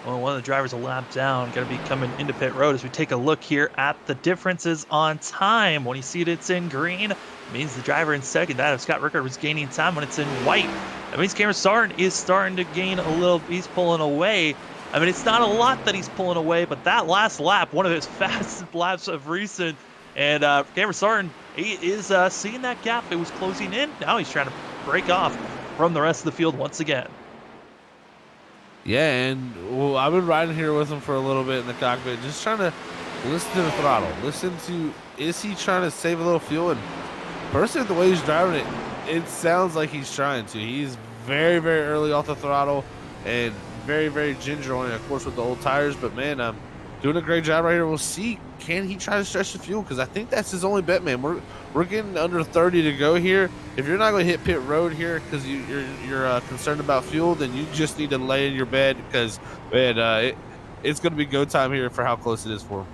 Well, one of the drivers a lap down, going to be coming into pit road as we take a look here at the differences on time. When you see it's in green, it means the driver in second, that of Scott Rickard, was gaining time. When it's in white, that means Cameron Sarton is starting to gain a little. He's pulling away. I mean, it's not a lot that he's pulling away, but that last lap, one of his fastest laps of recent. And Cameron Sarton, he is seeing that gap. It was closing in. Now he's trying to break off from the rest of the field once again. Yeah, and well, I've been riding here with him for a little bit in the cockpit, just trying to listen to the throttle. Listen to, is he trying to save a little fuel? And personally, the way he's driving it, it sounds like he's trying to. He's very, very early off the throttle and very, very ginger on it, of course, with the old tires. But, man, doing a great job right here. We'll see, can he try to stretch the fuel? Because I think that's his only bet, man. We're getting under 30 to go here. If you're not going to hit pit road here because you're concerned about fuel, then you just need to lay in your bed because, man, it's going to be go time here for how close it is for him.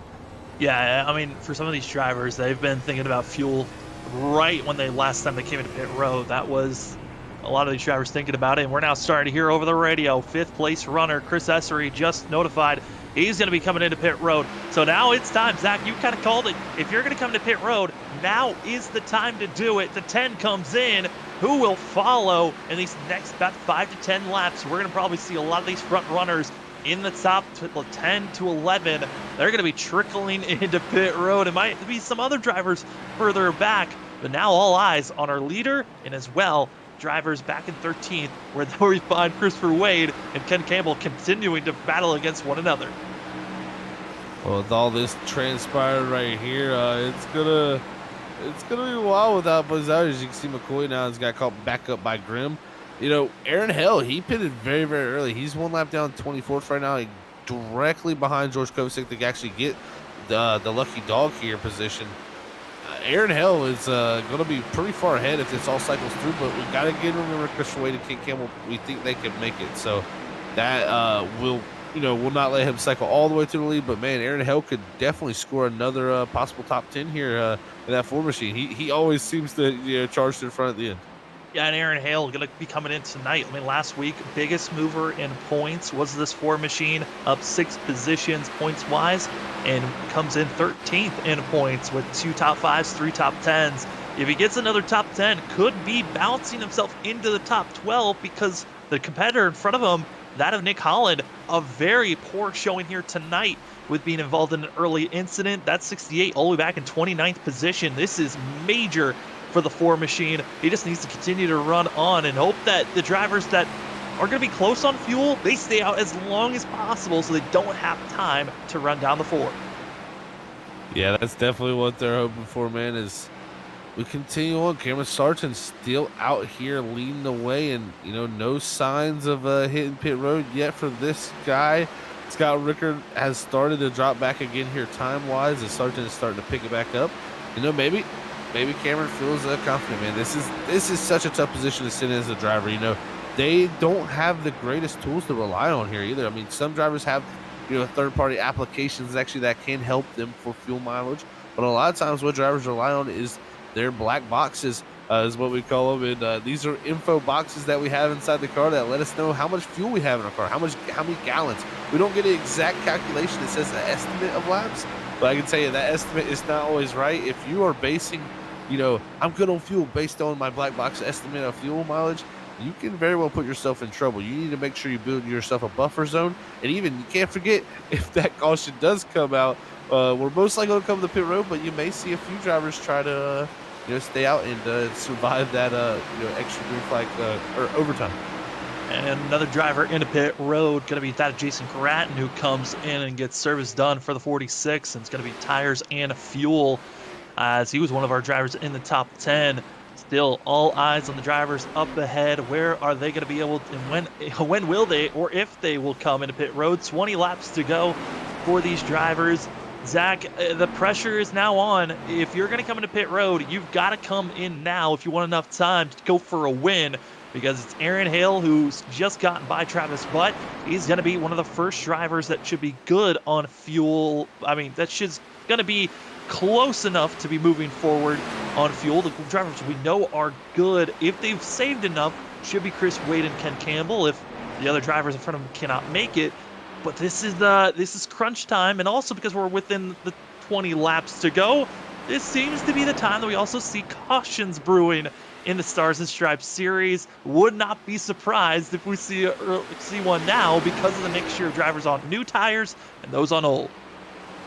Yeah, I mean, for some of these drivers, they've been thinking about fuel right when last time they came into pit road. That was a lot of these drivers thinking about it, and we're now starting to hear over the radio, 5th place runner Chris Essery just notified he's going to be coming into pit road. So now it's time. Zach, you kind of called it. If you're going to come to pit road, now is the time to do it. The 10 comes in. Who will follow in these next about 5 to 10 laps? We're going to probably see a lot of these front runners in the top 10 to 11. They're going to be trickling into pit road. It might be some other drivers further back, but now all eyes on our leader and as well drivers back in 13th, where we find Christopher Wade and Ken Campbell continuing to battle against one another. Well, with all this transpired right here, it's gonna be wild without Buzz out. As you can see, McCoy now has got caught back up by Grimm. You know, Aaron Hill, he pitted very, very early. He's one lap down, 24th right now, directly behind George Kovacic to actually get the lucky dog here position. Aaron Hill is going to be pretty far ahead if this all cycles through, but we got to get remember Christopher Wade and Ken Campbell. We think they can make it, so that will not let him cycle all the way to the lead. But man, Aaron Hill could definitely score another possible top 10 here in that Ford machine. He always seems to charge to the front at the end. Yeah, and Aaron Hale going to be coming in tonight. I mean, last week, biggest mover in points was this Ford machine, up 6 positions points-wise, and comes in 13th in points with 2 top 5s, 3 top 10s. If he gets another top 10, could be bouncing himself into the top 12 because the competitor in front of him, that of Nick Holland, a very poor showing here tonight with being involved in an early incident. That's 68 all the way back in 29th position. This is major for the Ford machine. He just needs to continue to run on and hope that the drivers that are going to be close on fuel, they stay out as long as possible so they don't have time to run down the Ford. Yeah, that's definitely what they're hoping for, man, is we continue on. Cameron Sargent still out here leading the way, and, no signs of hitting pit road yet for this guy. Scott Rickard has started to drop back again here time-wise, and Sargent is starting to pick it back up. Maybe Cameron feels confident, man. This is such a tough position to sit in as a driver. They don't have the greatest tools to rely on here either. I mean, some drivers have, third-party applications actually that can help them for fuel mileage. But a lot of times what drivers rely on is their black boxes, is what we call them. And these are info boxes that we have inside the car that let us know how much fuel we have in our car, how many gallons. We don't get an exact calculation that says the estimate of laps, but I can tell you that estimate is not always right. If you are basing, I'm good on fuel based on my black box estimate of fuel mileage, you can very well put yourself in trouble. You need to make sure you build yourself a buffer zone. And even, you can't forget, if that caution does come out, we're most likely going to come to the pit road, but you may see a few drivers try to, stay out and survive that, extra green flag or overtime. And another driver into pit road going to be that of Jason Gratton, who comes in and gets service done for the 46, and it's going to be tires and fuel, as he was one of our drivers in the top 10. Still, all eyes on the drivers up ahead. Where are they going to be able to, and when will they, or if they will come into pit road? 20 laps to go for these drivers. Zach, the pressure is now on. If you're going to come into pit road, you've got to come in now if you want enough time to go for a win, because it's Aaron Hale who's just gotten by Travis Butt. He's going to be one of the first drivers that should be good on fuel. I mean, that's just going to be close enough to be moving forward on fuel. The drivers we know are good, if they've saved enough, should be Chris Wade and Ken Campbell if the other drivers in front of them cannot make it. But this is crunch time, and also because we're within the 20 laps to go, this seems to be the time that we also see cautions brewing in the Stars and Stripes series. Would not be surprised if we see one now because of the mixture of drivers on new tires and those on old.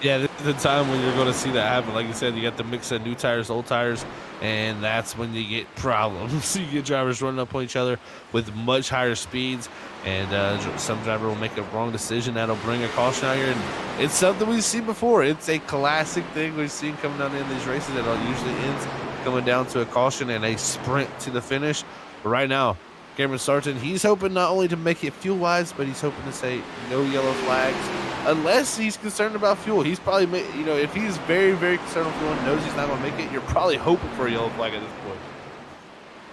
Yeah, this is the time when you're going to see that happen. Like you said, you got the mix of new tires, old tires, and that's when you get problems. You get drivers running up on each other with much higher speeds, and some driver will make a wrong decision that'll bring a caution out here. And it's something we've seen before. It's a classic thing we've seen coming down in these races that usually ends coming down to a caution and a sprint to the finish. But right now, Cameron Sarton, he's hoping not only to make it fuel-wise, but he's hoping to say no yellow flags, unless he's concerned about fuel. He's probably, if he's very, very concerned with fuel and knows he's not going to make it, you're probably hoping for a yellow flag at this point.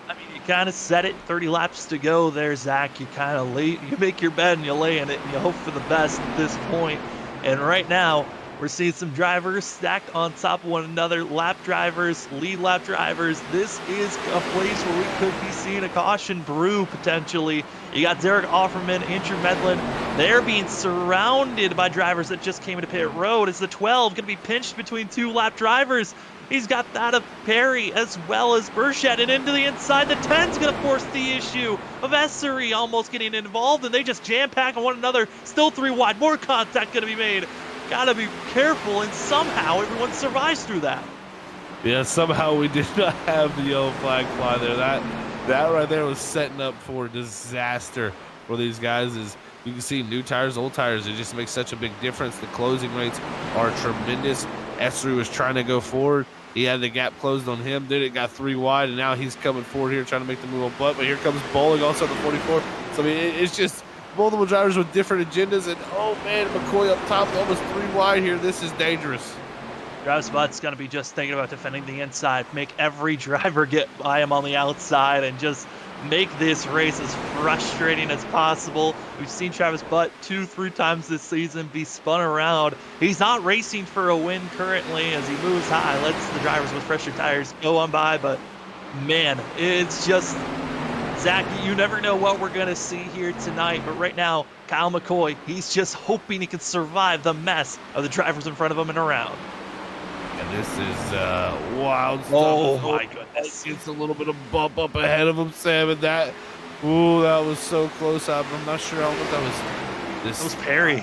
I mean, you kind of set it, 30 laps to go there, Zach. You kind of you make your bed and you lay in it and you hope for the best at this point. And right now, we're seeing some drivers stacked on top of one another, lap drivers, lead lap drivers. This is a place where we could be seeing a caution brew potentially. You got Derek Offerman, Andrew Medlin. They're being surrounded by drivers that just came into pit road. It's the 12 going to be pinched between two lap drivers. He's got that of Perry as well as Burchett, and into the inside. The 10's going to force the issue of Essery almost getting involved, and they just jam-pack on one another. Still 3 wide. More contact going to be made. Gotta be careful, and somehow everyone survives through that. Yeah, somehow we did not have the yellow flag fly there. That right there was setting up for disaster for these guys. Is you can see new tires, old tires. It just makes such a big difference. The closing rates are tremendous. Essery was trying to go forward. He had the gap closed on him. Then it got 3 wide, and now he's coming forward here trying to make the move on butt. But here comes Bowling also at the 44. So, I mean, it's just multiple drivers with different agendas, and oh man, McCoy up top, almost 3 wide here. This is dangerous. Travis Butt's going to be just thinking about defending the inside, make every driver get by him on the outside, and just make this race as frustrating as possible. We've seen Travis Butt 2-3 times this season be spun around. He's not racing for a win currently as he moves high, lets the drivers with fresher tires go on by, but man, it's just, Zach, you never know what we're going to see here tonight, but right now, Kyle McCoy, he's just hoping he can survive the mess of the drivers in front of him and around. And this is wild stuff. Oh my goodness. It's a little bit of bump up ahead of him, Sam, and that was so close up. I'm not sure how much that was. That was Perry.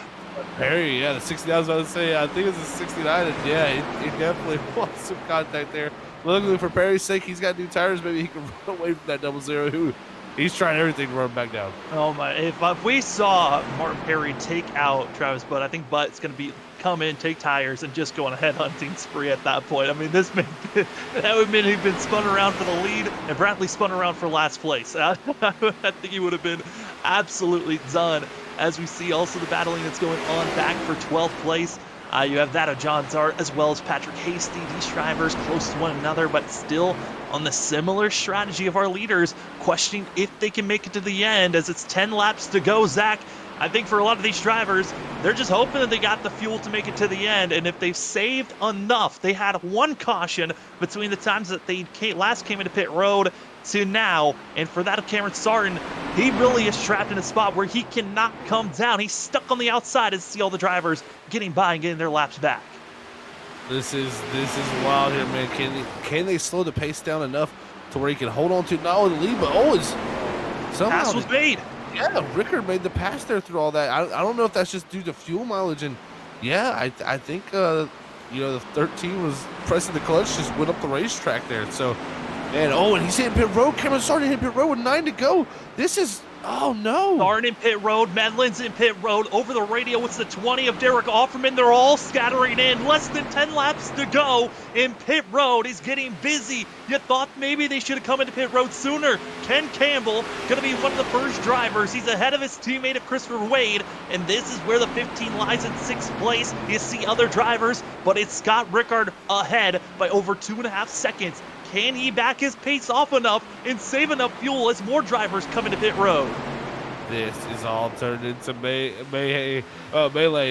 Perry, yeah, the 69, I was about to say, I think it's a 69, and yeah, he definitely wants some contact there. Luckily for Perry's sake, he's got new tires. Maybe he can run away from that 00. He's trying everything to run back down. Oh my! If we saw Martin Perry take out Travis Butt, I think Butt's going to come in, take tires, and just go on a headhunting spree at that point. I mean, that would mean he'd been spun around for the lead, and Bradley spun around for last place. I think he would have been absolutely done. As we see also the battling that's going on back for 12th place. You have that of John Zart as well as Patrick Hasty. These drivers close to one another, but still on the similar strategy of our leaders, questioning if they can make it to the end as it's 10 laps to go. Zach, I think for a lot of these drivers, they're just hoping that they got the fuel to make it to the end, and if they've saved enough, they had 1 caution between the times that they last came into pit road to now, and for that of Cameron Sarton, he really is trapped in a spot where he cannot come down. He's stuck on the outside as see all the drivers getting by and getting their laps back. This is wild here, man. Can they slow the pace down enough to where he can hold on to not only the lead, but somehow Pass was made. Yeah, Rickard made the pass there through all that. I don't know if that's just due to fuel mileage, and yeah, I think the 13 was pressing the clutch, just went up the racetrack there. So. And and he's hitting pit road. Cameron Sarton hit pit road with 9 to go. This is, oh no. Sarton in pit road. Medlin's in pit road. Over the radio, it's the 20 of Derek Offerman. They're all scattering in. Less than 10 laps to go. In pit road is getting busy. You thought maybe they should have come into pit road sooner. Ken Campbell going to be one of the first drivers. He's ahead of his teammate of Christopher Wade. And this is where the 15 lies in 6th place. You see other drivers, but it's Scott Rickard ahead by over 2.5 seconds. Can he back his pace off enough and save enough fuel as more drivers come into pit road? This is all turned into melee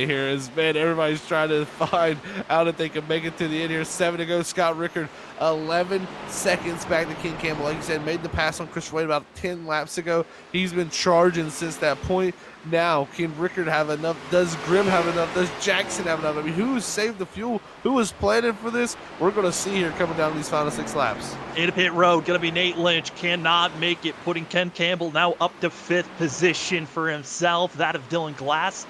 here. As man, everybody's trying to find out if they can make it to the end here. 7 to go. Scott Rickard, 11 seconds back to Ken Campbell. Like you said, made the pass on Christopher Wade about 10 laps ago. He's been charging since that point. Now, can Rickard have enough? Does Grimm have enough? Does Jackson have enough? I mean, who has saved the fuel? Who was planning for this? We're going to see here coming down these final 6 laps. Into pit road, going to be Nate Lynch. Cannot make it, putting Ken Campbell now up to 5th position for himself. That of Dylan Glass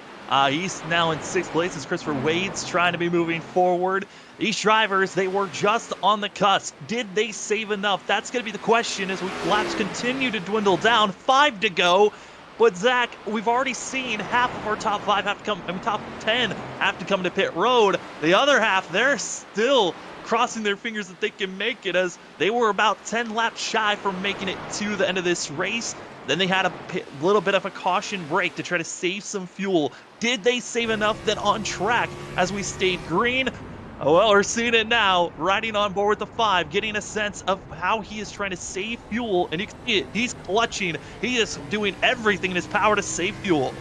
He's now in 6th place as Christopher Wade's trying to be moving forward. These drivers, they were just on the cusp. Did they save enough? That's going to be the question as laps continue to dwindle down. 5 to go. But Zach, we've already seen half of our top 5 have to come, top 10 have to come to pit road. The other half, they're still crossing their fingers that they can make it, as they were about 10 laps shy from making it to the end of this race. Then they had a little bit of a caution break to try to save some fuel. Did they save enough? Then on track as we stayed green? Oh, well, we're seeing it now, riding on board with the 5, getting a sense of how he is trying to save fuel, and you can see it, he's clutching, he is doing everything in his power to save fuel.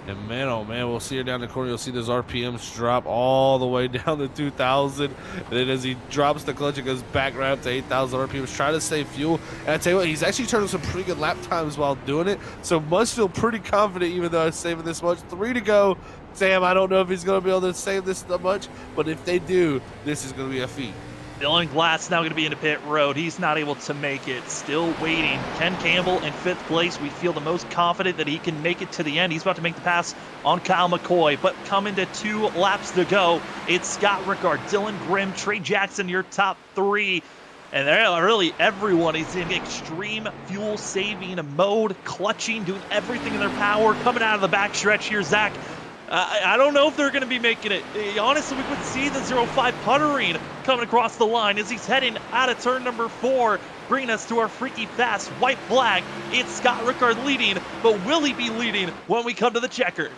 And man, oh man, we'll see her down the corner. You'll see those RPMs drop all the way down to 2,000. And then as he drops the clutch, it goes back right up to 8,000 RPMs, trying to save fuel. And I tell you what, he's actually turning some pretty good lap times while doing it. So must feel pretty confident, even though I'm saving this much. 3 to go. Sam, I don't know if he's going to be able to save this much, but if they do, this is going to be a feat. Dylan Glass now going to be into pit road. He's not able to make it. Still waiting. Ken Campbell in 5th place. We feel the most confident that he can make it to the end. He's about to make the pass on Kyle McCoy, but coming to 2 laps to go, it's Scott Rickard, Dylan Grimm, Trey Jackson, your top 3. And really everyone is in extreme fuel saving mode, clutching, doing everything in their power, coming out of the backstretch here, Zach. I don't know if they're going to be making it. Honestly, we could see the 05 puttering coming across the line as he's heading out of turn number 4, bringing us to our freaky fast white flag. It's Scott Rickard leading, but will he be leading when we come to the checker?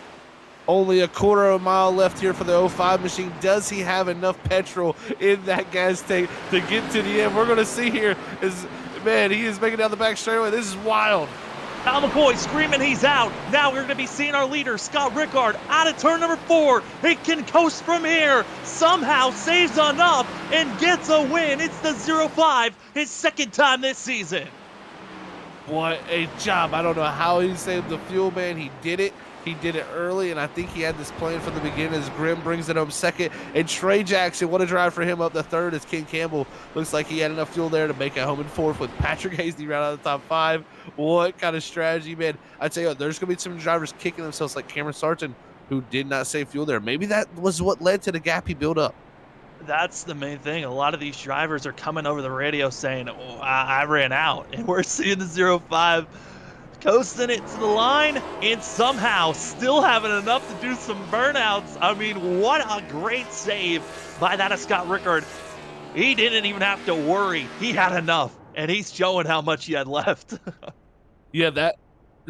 Only a quarter of a mile left here for the 05 machine. Does he have enough petrol in that gas tank to get to the end? We're going to see here as, man, he is making down the back straightaway. This is wild. Kyle McCoy screaming he's out. Now we're going to be seeing our leader, Scott Rickard, out of turn number 4. He can coast from here. Somehow saves enough and gets a win. It's the 05, his 2nd time this season. What a job. I don't know how he saved the fuel, man. He did it. He did it early, and I think he had this plan from the beginning as Grimm brings it home 2nd. And Trey Jackson, what a drive for him up the 3rd as Ken Campbell looks like he had enough fuel there to make it home in 4th with Patrick Hasty right out of the top 5. What kind of strategy, man. I tell you what, there's going to be some drivers kicking themselves like Cameron Sargent, who did not save fuel there. Maybe that was what led to the gap he built up. That's the main thing. A lot of these drivers are coming over the radio saying, oh, I ran out. And we're seeing the 05 coasting it to the line and somehow still having enough to do some burnouts. I mean, what a great save by that of Scott Rickard. He didn't even have to worry. He had enough, and he's showing how much he had left. Yeah,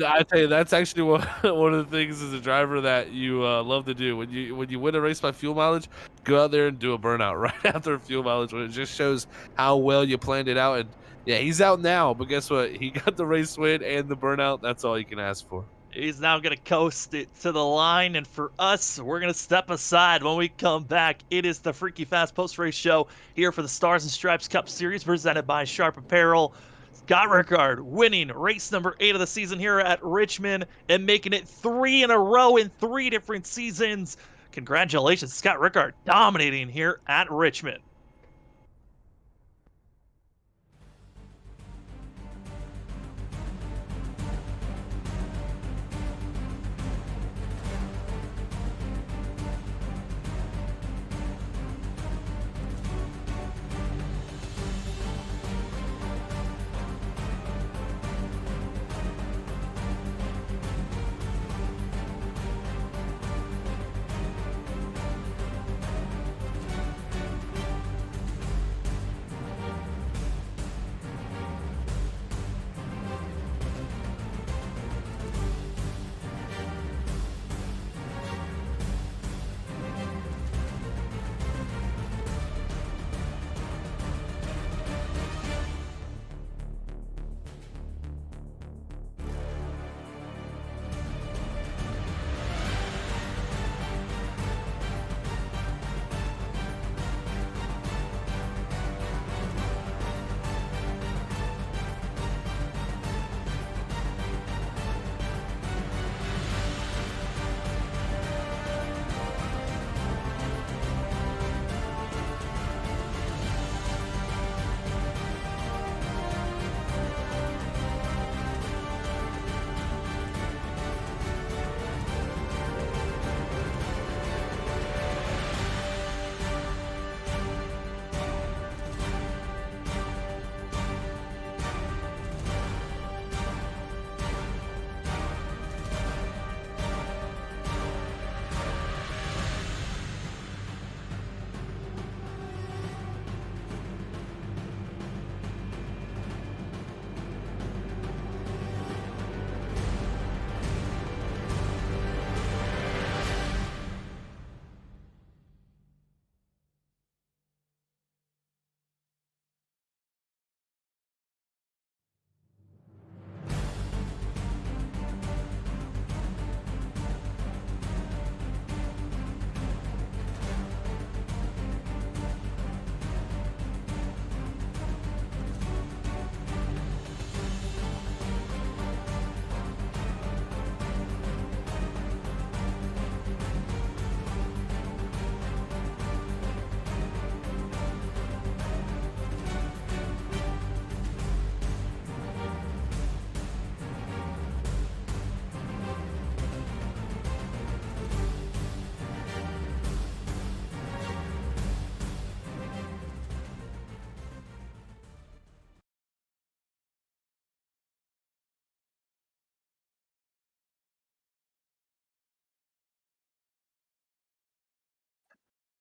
I tell you, that's actually one of the things as a driver that you love to do. When you win a race by fuel mileage, go out there and do a burnout right after fuel mileage. It just shows how well you planned it out. And yeah, he's out now, but guess what? He got the race win and the burnout. That's all you can ask for. He's now going to coast it to the line, and for us, we're going to step aside when we come back. It is the Freaky Fast post-race show here for the Stars and Stripes Cup Series presented by Sharp Apparel. Scott Rickard winning race number 8 of the season here at Richmond and making it 3 in a row in 3 different seasons. Congratulations, Scott Rickard dominating here at Richmond.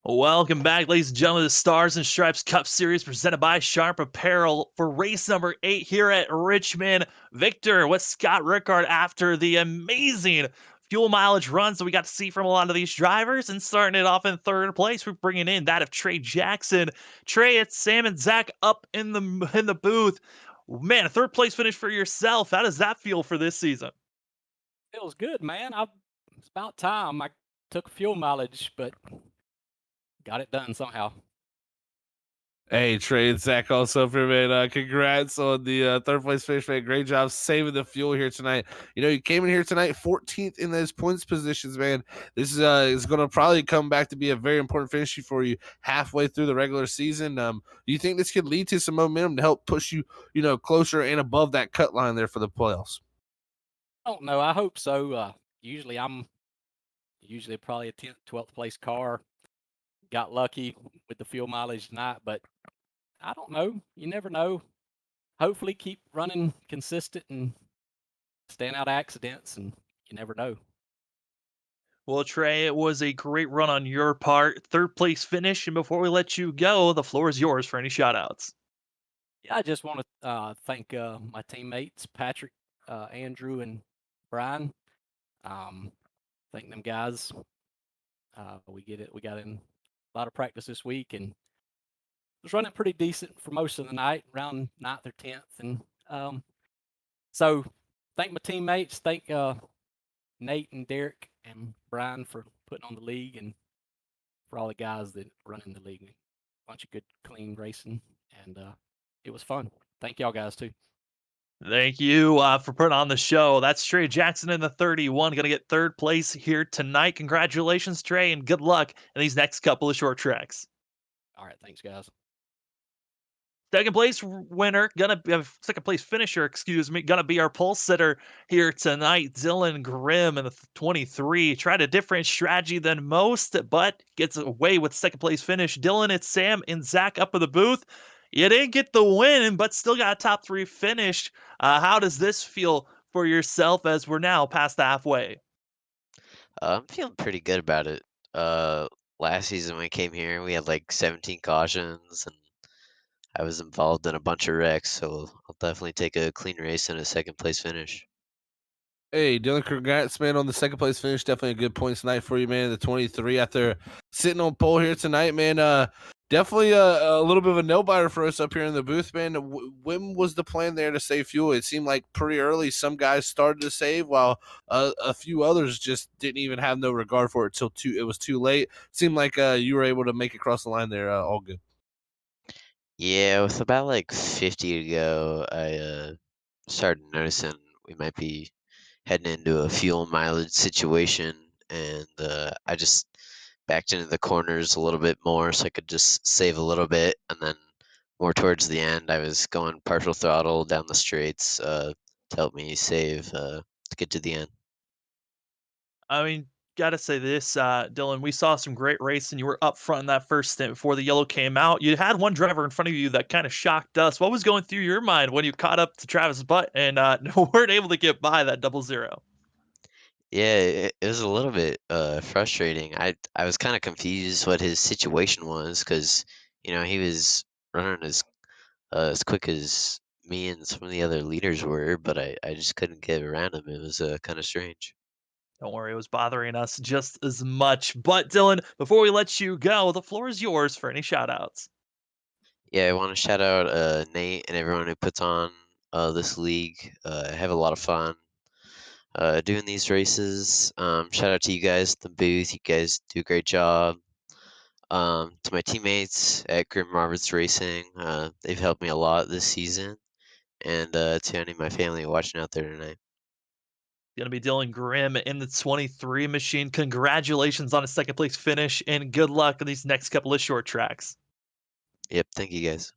Welcome back, ladies and gentlemen, to the Stars and Stripes Cup Series presented by Sharp Apparel for race number 8 here at Richmond. Victor with Scott Rickard after the amazing fuel mileage runs that we got to see from a lot of these drivers, and starting it off in third place, we're bringing in that of Trey Jackson. Trey, it's Sam and Zach up in the booth. Man, a third place finish for yourself. How does that feel for this season? Feels good, man. It's about time. I took fuel mileage, but got it done somehow. Hey, Trey and Zach also for man. Congrats on the third place finish, man. Great job saving the fuel here tonight. You know, you came in here tonight 14th in those points positions, man. This is going to probably come back to be a very important finish for you halfway through the regular season. Do you think this could lead to some momentum to help push you, closer and above that cut line there for the playoffs? I don't know. I hope so. I'm usually probably a 10th, 12th place car. Got lucky with the fuel mileage tonight, but I don't know. You never know. Hopefully, keep running consistent and staying out of accidents, and you never know. Well, Trey, it was a great run on your part. Third place finish. And before we let you go, the floor is yours for any shout outs. Yeah, I just want to thank my teammates, Patrick, Andrew, and Brian. Thank them guys. We got in a lot of practice this week and was running pretty decent for most of the night, around 9th or 10th. And so thank my teammates. Thank Nate and Derek and Brian for putting on the league, and for all the guys that run in the league. A bunch of good, clean racing, and it was fun. Thank y'all guys too. Thank you for putting on the show. That's Trey Jackson in the 31, going to get third place here tonight. Congratulations, Trey, and good luck in these next couple of short tracks. All right, thanks, guys. Second place winner, second place finisher, excuse me, gonna be our pole sitter here tonight, Dylan Grimm in the 23. Tried a different strategy than most, but gets away with second place finish. Dylan, it's Sam and Zach up in the booth. You didn't get the win, but still got a top 3 finish. How does this feel for yourself as we're now past the halfway? I'm feeling pretty good about it. Uh, Last season when we came here, we had like 17 cautions, and I was involved in a bunch of wrecks, so I'll definitely take a clean race and a second place finish. Hey, Dylan, congrats, man, on the second place finish. Definitely a good points night for you, man. The 23 after sitting on pole here tonight, man. Definitely a little bit of a nail biter for us up here in the booth, man. When was the plan there to save fuel? It seemed like pretty early some guys started to save, while a few others just didn't even have no regard for it till it was too late. Seemed like you were able to make it across the line there, all good. Yeah, with about like 50 to go, I started noticing we might be heading into a fuel mileage situation, and I just backed into the corners a little bit more so I could just save a little bit, and then more towards the end, I was going partial throttle down the straights to help me save to get to the end. I mean, gotta say this, Dylan, we saw some great racing. You were up front in that first stint before the yellow came out. You had one driver in front of you that kind of shocked us. What was going through your mind when you caught up to Travis Butt and weren't able to get by that 00? Yeah, it was a little bit frustrating. I was kind of confused what his situation was because he was running as quick as me and some of the other leaders were, but I just couldn't get around him. It was kind of strange. Don't worry, it was bothering us just as much. But Dylan, before we let you go, the floor is yours for any shout outs. Yeah, I want to shout out Nate and everyone who puts on this league. I have a lot of fun doing these races. Shout out to you guys at the booth. You guys do a great job. To my teammates at Grim Roberts Racing, they've helped me a lot this season. And to any of my family watching out there tonight. Going to be Dylan Grimm in the 23 machine. Congratulations on a second place finish and good luck in these next couple of short tracks. Yep, thank you guys.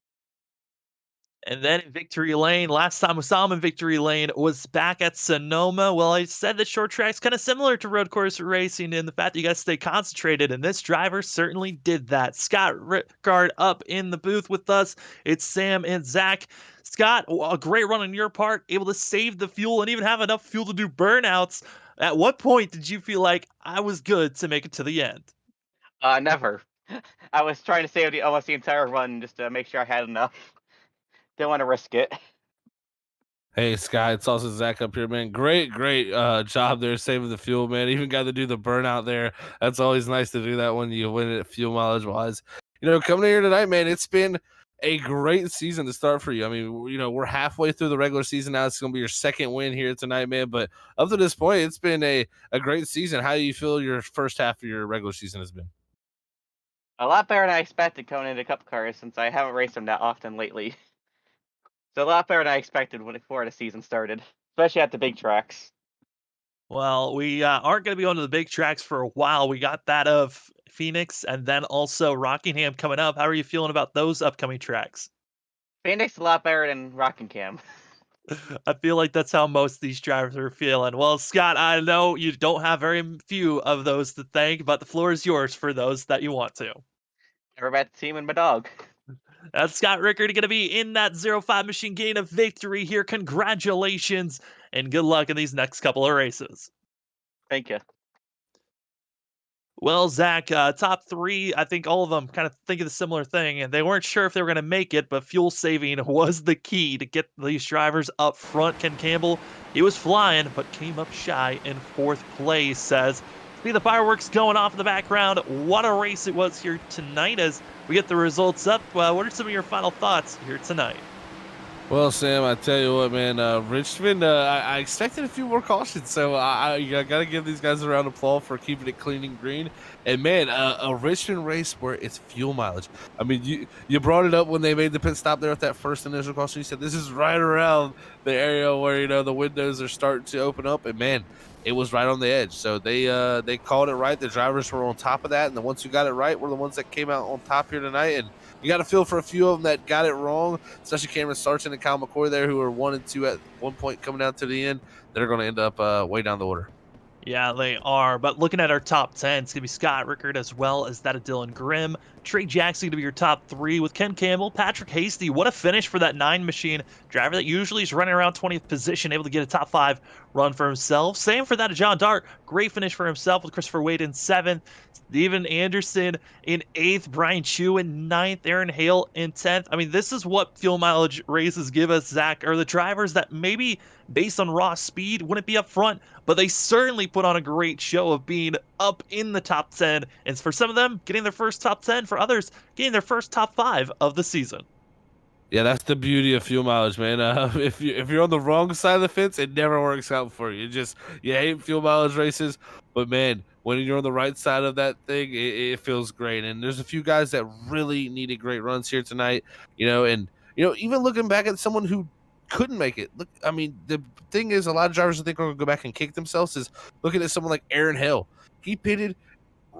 And then in Victory Lane, last time we saw him in Victory Lane was back at Sonoma. Well, I said that short track's kind of similar to road course racing in the fact that you guys stay concentrated, and this driver certainly did that. Scott Rickard up in the booth with us. It's Sam and Zach. Scott, a great run on your part, able to save the fuel and even have enough fuel to do burnouts. At what point did you feel like I was good to make it to the end? Never. I was trying to save almost the entire run just to make sure I had enough. Didn't want to risk it. Hey, Scott, it's also Zach up here, man. Great job there saving the fuel, man. Even got to do the burnout there. That's always nice to do that when you win it fuel mileage wise. Coming here tonight, man, it's been a great season to start for you. I mean, we're halfway through the regular season now. It's going to be your second win here tonight, man. But up to this point, it's been a great season. How do you feel your first half of your regular season has been? A lot better than I expected coming into Cup cars since I haven't raced them that often lately. So a lot better than I expected before the season started, especially at the big tracks. Well, we aren't going to be going to the big tracks for a while. We got that of Phoenix and then also Rockingham coming up. How are you feeling about those upcoming tracks? Phoenix a lot better than Rockingham. I feel like that's how most of these drivers are feeling. Well, Scott, I know you don't have very few of those to thank, but the floor is yours for those that you want to. Never met the team and my dog. That's Scott Rickard going to be in that 05 machine gain of victory here. Congratulations and good luck in these next couple of races. Thank you. Well, Zach, top three, I think all of them kind of think of the similar thing, and they weren't sure if they were going to make it, but fuel saving was the key to get these drivers up front. Ken Campbell, he was flying, but came up shy in fourth place. Says, see the fireworks going off in the background. What a race it was here tonight as we get the results up. What are some of your final thoughts here tonight? Well, Sam, I tell you what, man, Richmond, I expected a few more cautions, so I got to give these guys a round of applause for keeping it clean and green. And, man, a Richmond race where it's fuel mileage. I mean, you brought it up when they made the pit stop there with that first initial caution. You said this is right around the area where, the windows are starting to open up, and, man, it was right on the edge. So they called it right. The drivers were on top of that, and the ones who got it right were the ones that came out on top here tonight. And you got to feel for a few of them that got it wrong, especially Cameron Sargent and Kyle McCoy there, who were 1 and 2 at one point coming down to the end. They're going to end up way down the order. Yeah, they are. But looking at our top 10, it's going to be Scott Rickard as well as that of Dylan Grimm. Trey Jackson going to be your top 3 with Ken Campbell. Patrick Hasty, what a finish for that 9 machine driver that usually is running around 20th position, able to get a top 5 run for himself. Same for that of John Dart. Great finish for himself with Christopher Wade in 7th. Steven Anderson in 8th. Brian Chu in 9th. Aaron Hale in 10th. I mean, this is what fuel mileage races give us, Zach, are the drivers that maybe based on raw speed wouldn't be up front, but they certainly put on a great show of being up in the top 10. And for some of them, getting their first top 10. For others, getting their first top 5 of the season. Yeah, that's the beauty of fuel mileage, man. If you're on the wrong side of the fence, it never works out for you. You hate fuel mileage races, but man, when you're on the right side of that thing, it feels great. And there's a few guys that really needed great runs here tonight, and even looking back at someone who couldn't make it. Look, I mean, the thing is, a lot of drivers I think are going to go back and kick themselves is looking at someone like Aaron Hill. He pitted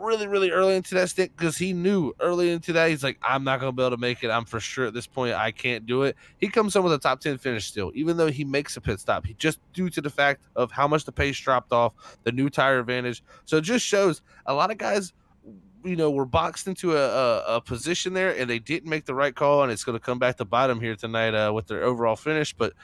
really early into that stick because he knew early into that he's like, I'm not going to be able to make it. I'm for sure at this point I can't do it. He comes in with a top 10 finish still, even though he makes a pit stop. He just due to the fact of how much the pace dropped off, the new tire advantage. So it just shows a lot of guys were boxed into a position there and they didn't make the right call, and it's going to come back to bite them here tonight with their overall finish. But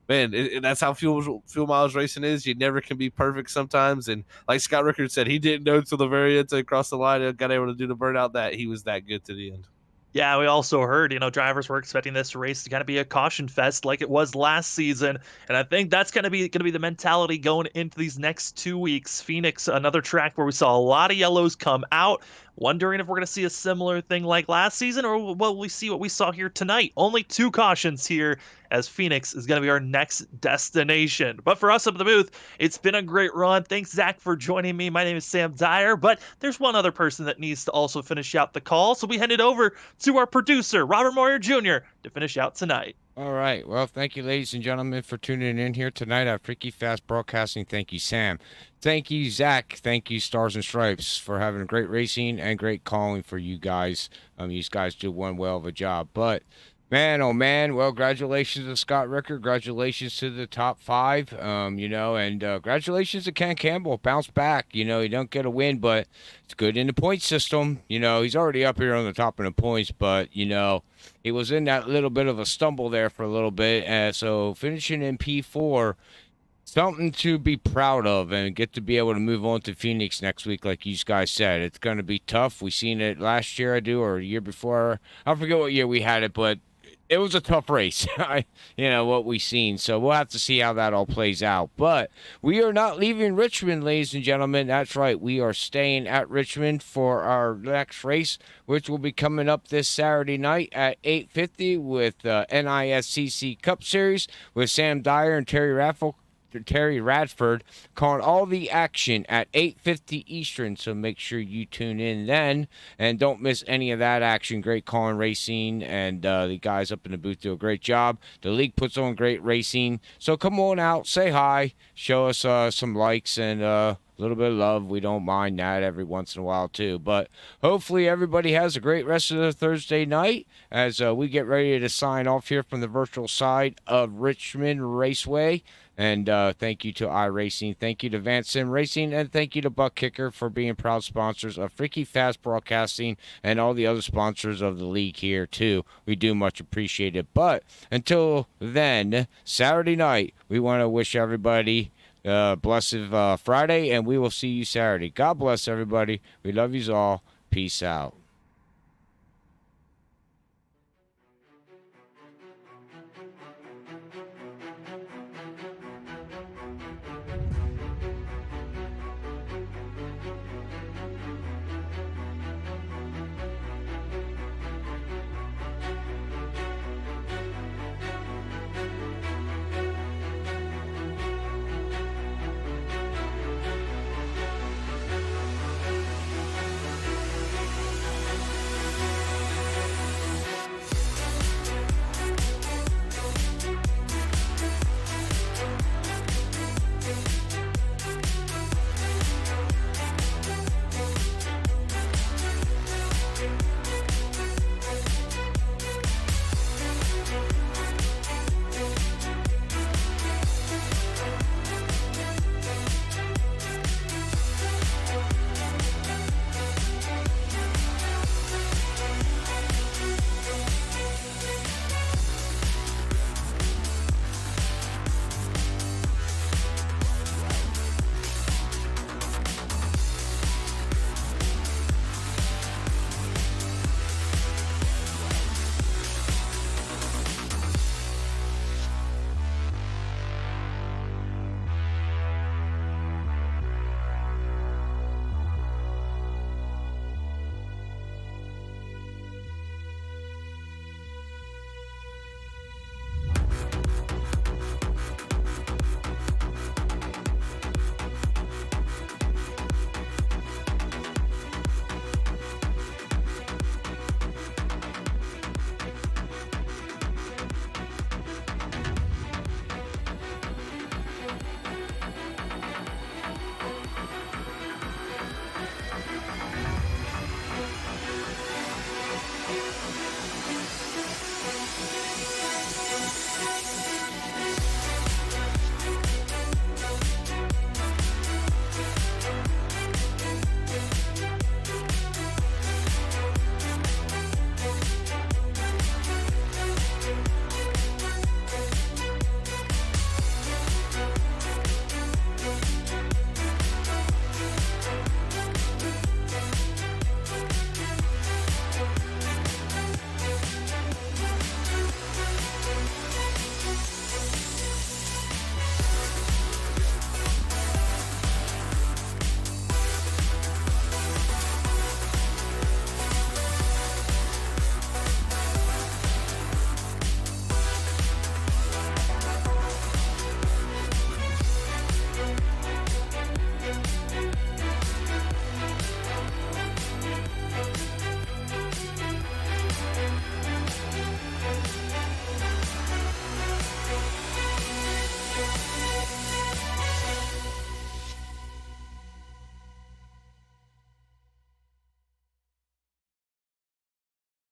man, that's how fuel mileage racing is. You never can be perfect sometimes. And like Scott Rickard said, he didn't know until the very end to cross the line and got able to do the burnout that he was that good to the end. Yeah, we also heard, drivers were expecting this race to kind of be a caution fest like it was last season, and I think that's going to be the mentality going into these next 2 weeks. Phoenix, another track where we saw a lot of yellows come out. Wondering if we're going to see a similar thing like last season, or will we see what we saw here tonight? Only 2 cautions here, as Phoenix is going to be our next destination. But for us up at the booth, it's been a great run. Thanks, Zach, for joining me. My name is Sam Dyer, but there's one other person that needs to also finish out the call, so we headed over to our producer, Robert Moyer Jr., to finish out tonight. All right. Well, thank you, ladies and gentlemen, for tuning in here tonight at Freaky Fast Broadcasting. Thank you, Sam. Thank you, Zach. Thank you, Stars and Stripes, for having great racing and great calling for you guys. You guys do one well of a job. But, man, oh, man, well, congratulations to Scott Rickard. Congratulations to the top 5, and congratulations to Ken Campbell. Bounce back. He don't get a win, but it's good in the point system. He's already up here on the top of the points, but, he was in that little bit of a stumble there for a little bit. So finishing in P4, something to be proud of and get to be able to move on to Phoenix next week, like you guys said. It's going to be tough. We seen it last year, or a year before. I forget what year we had it, but it was a tough race. What we seen. So we'll have to see how that all plays out. But we are not leaving Richmond, ladies and gentlemen. That's right. We are staying at Richmond for our next race, which will be coming up this Saturday night at 8:50 with NISCC Cup Series with Sam Dyer and Terry Radford calling all the action at 8:50 Eastern. So make sure you tune in then and don't miss any of that action. Great calling racing, and the guys up in the booth do a great job. The league puts on great racing. So come on out, say hi, show us some likes and a little bit of love. We don't mind that every once in a while too. But hopefully everybody has a great rest of their Thursday night as we get ready to sign off here from the virtual side of Richmond Raceway. And thank you to iRacing, thank you to Van Sim Racing, and thank you to Buck Kicker for being proud sponsors of Freaky Fast Broadcasting and all the other sponsors of the league here too. We do much appreciate it. But until then, Saturday night, we want to wish everybody blessed Friday, and we will see you Saturday. God bless everybody. We love you all. Peace out.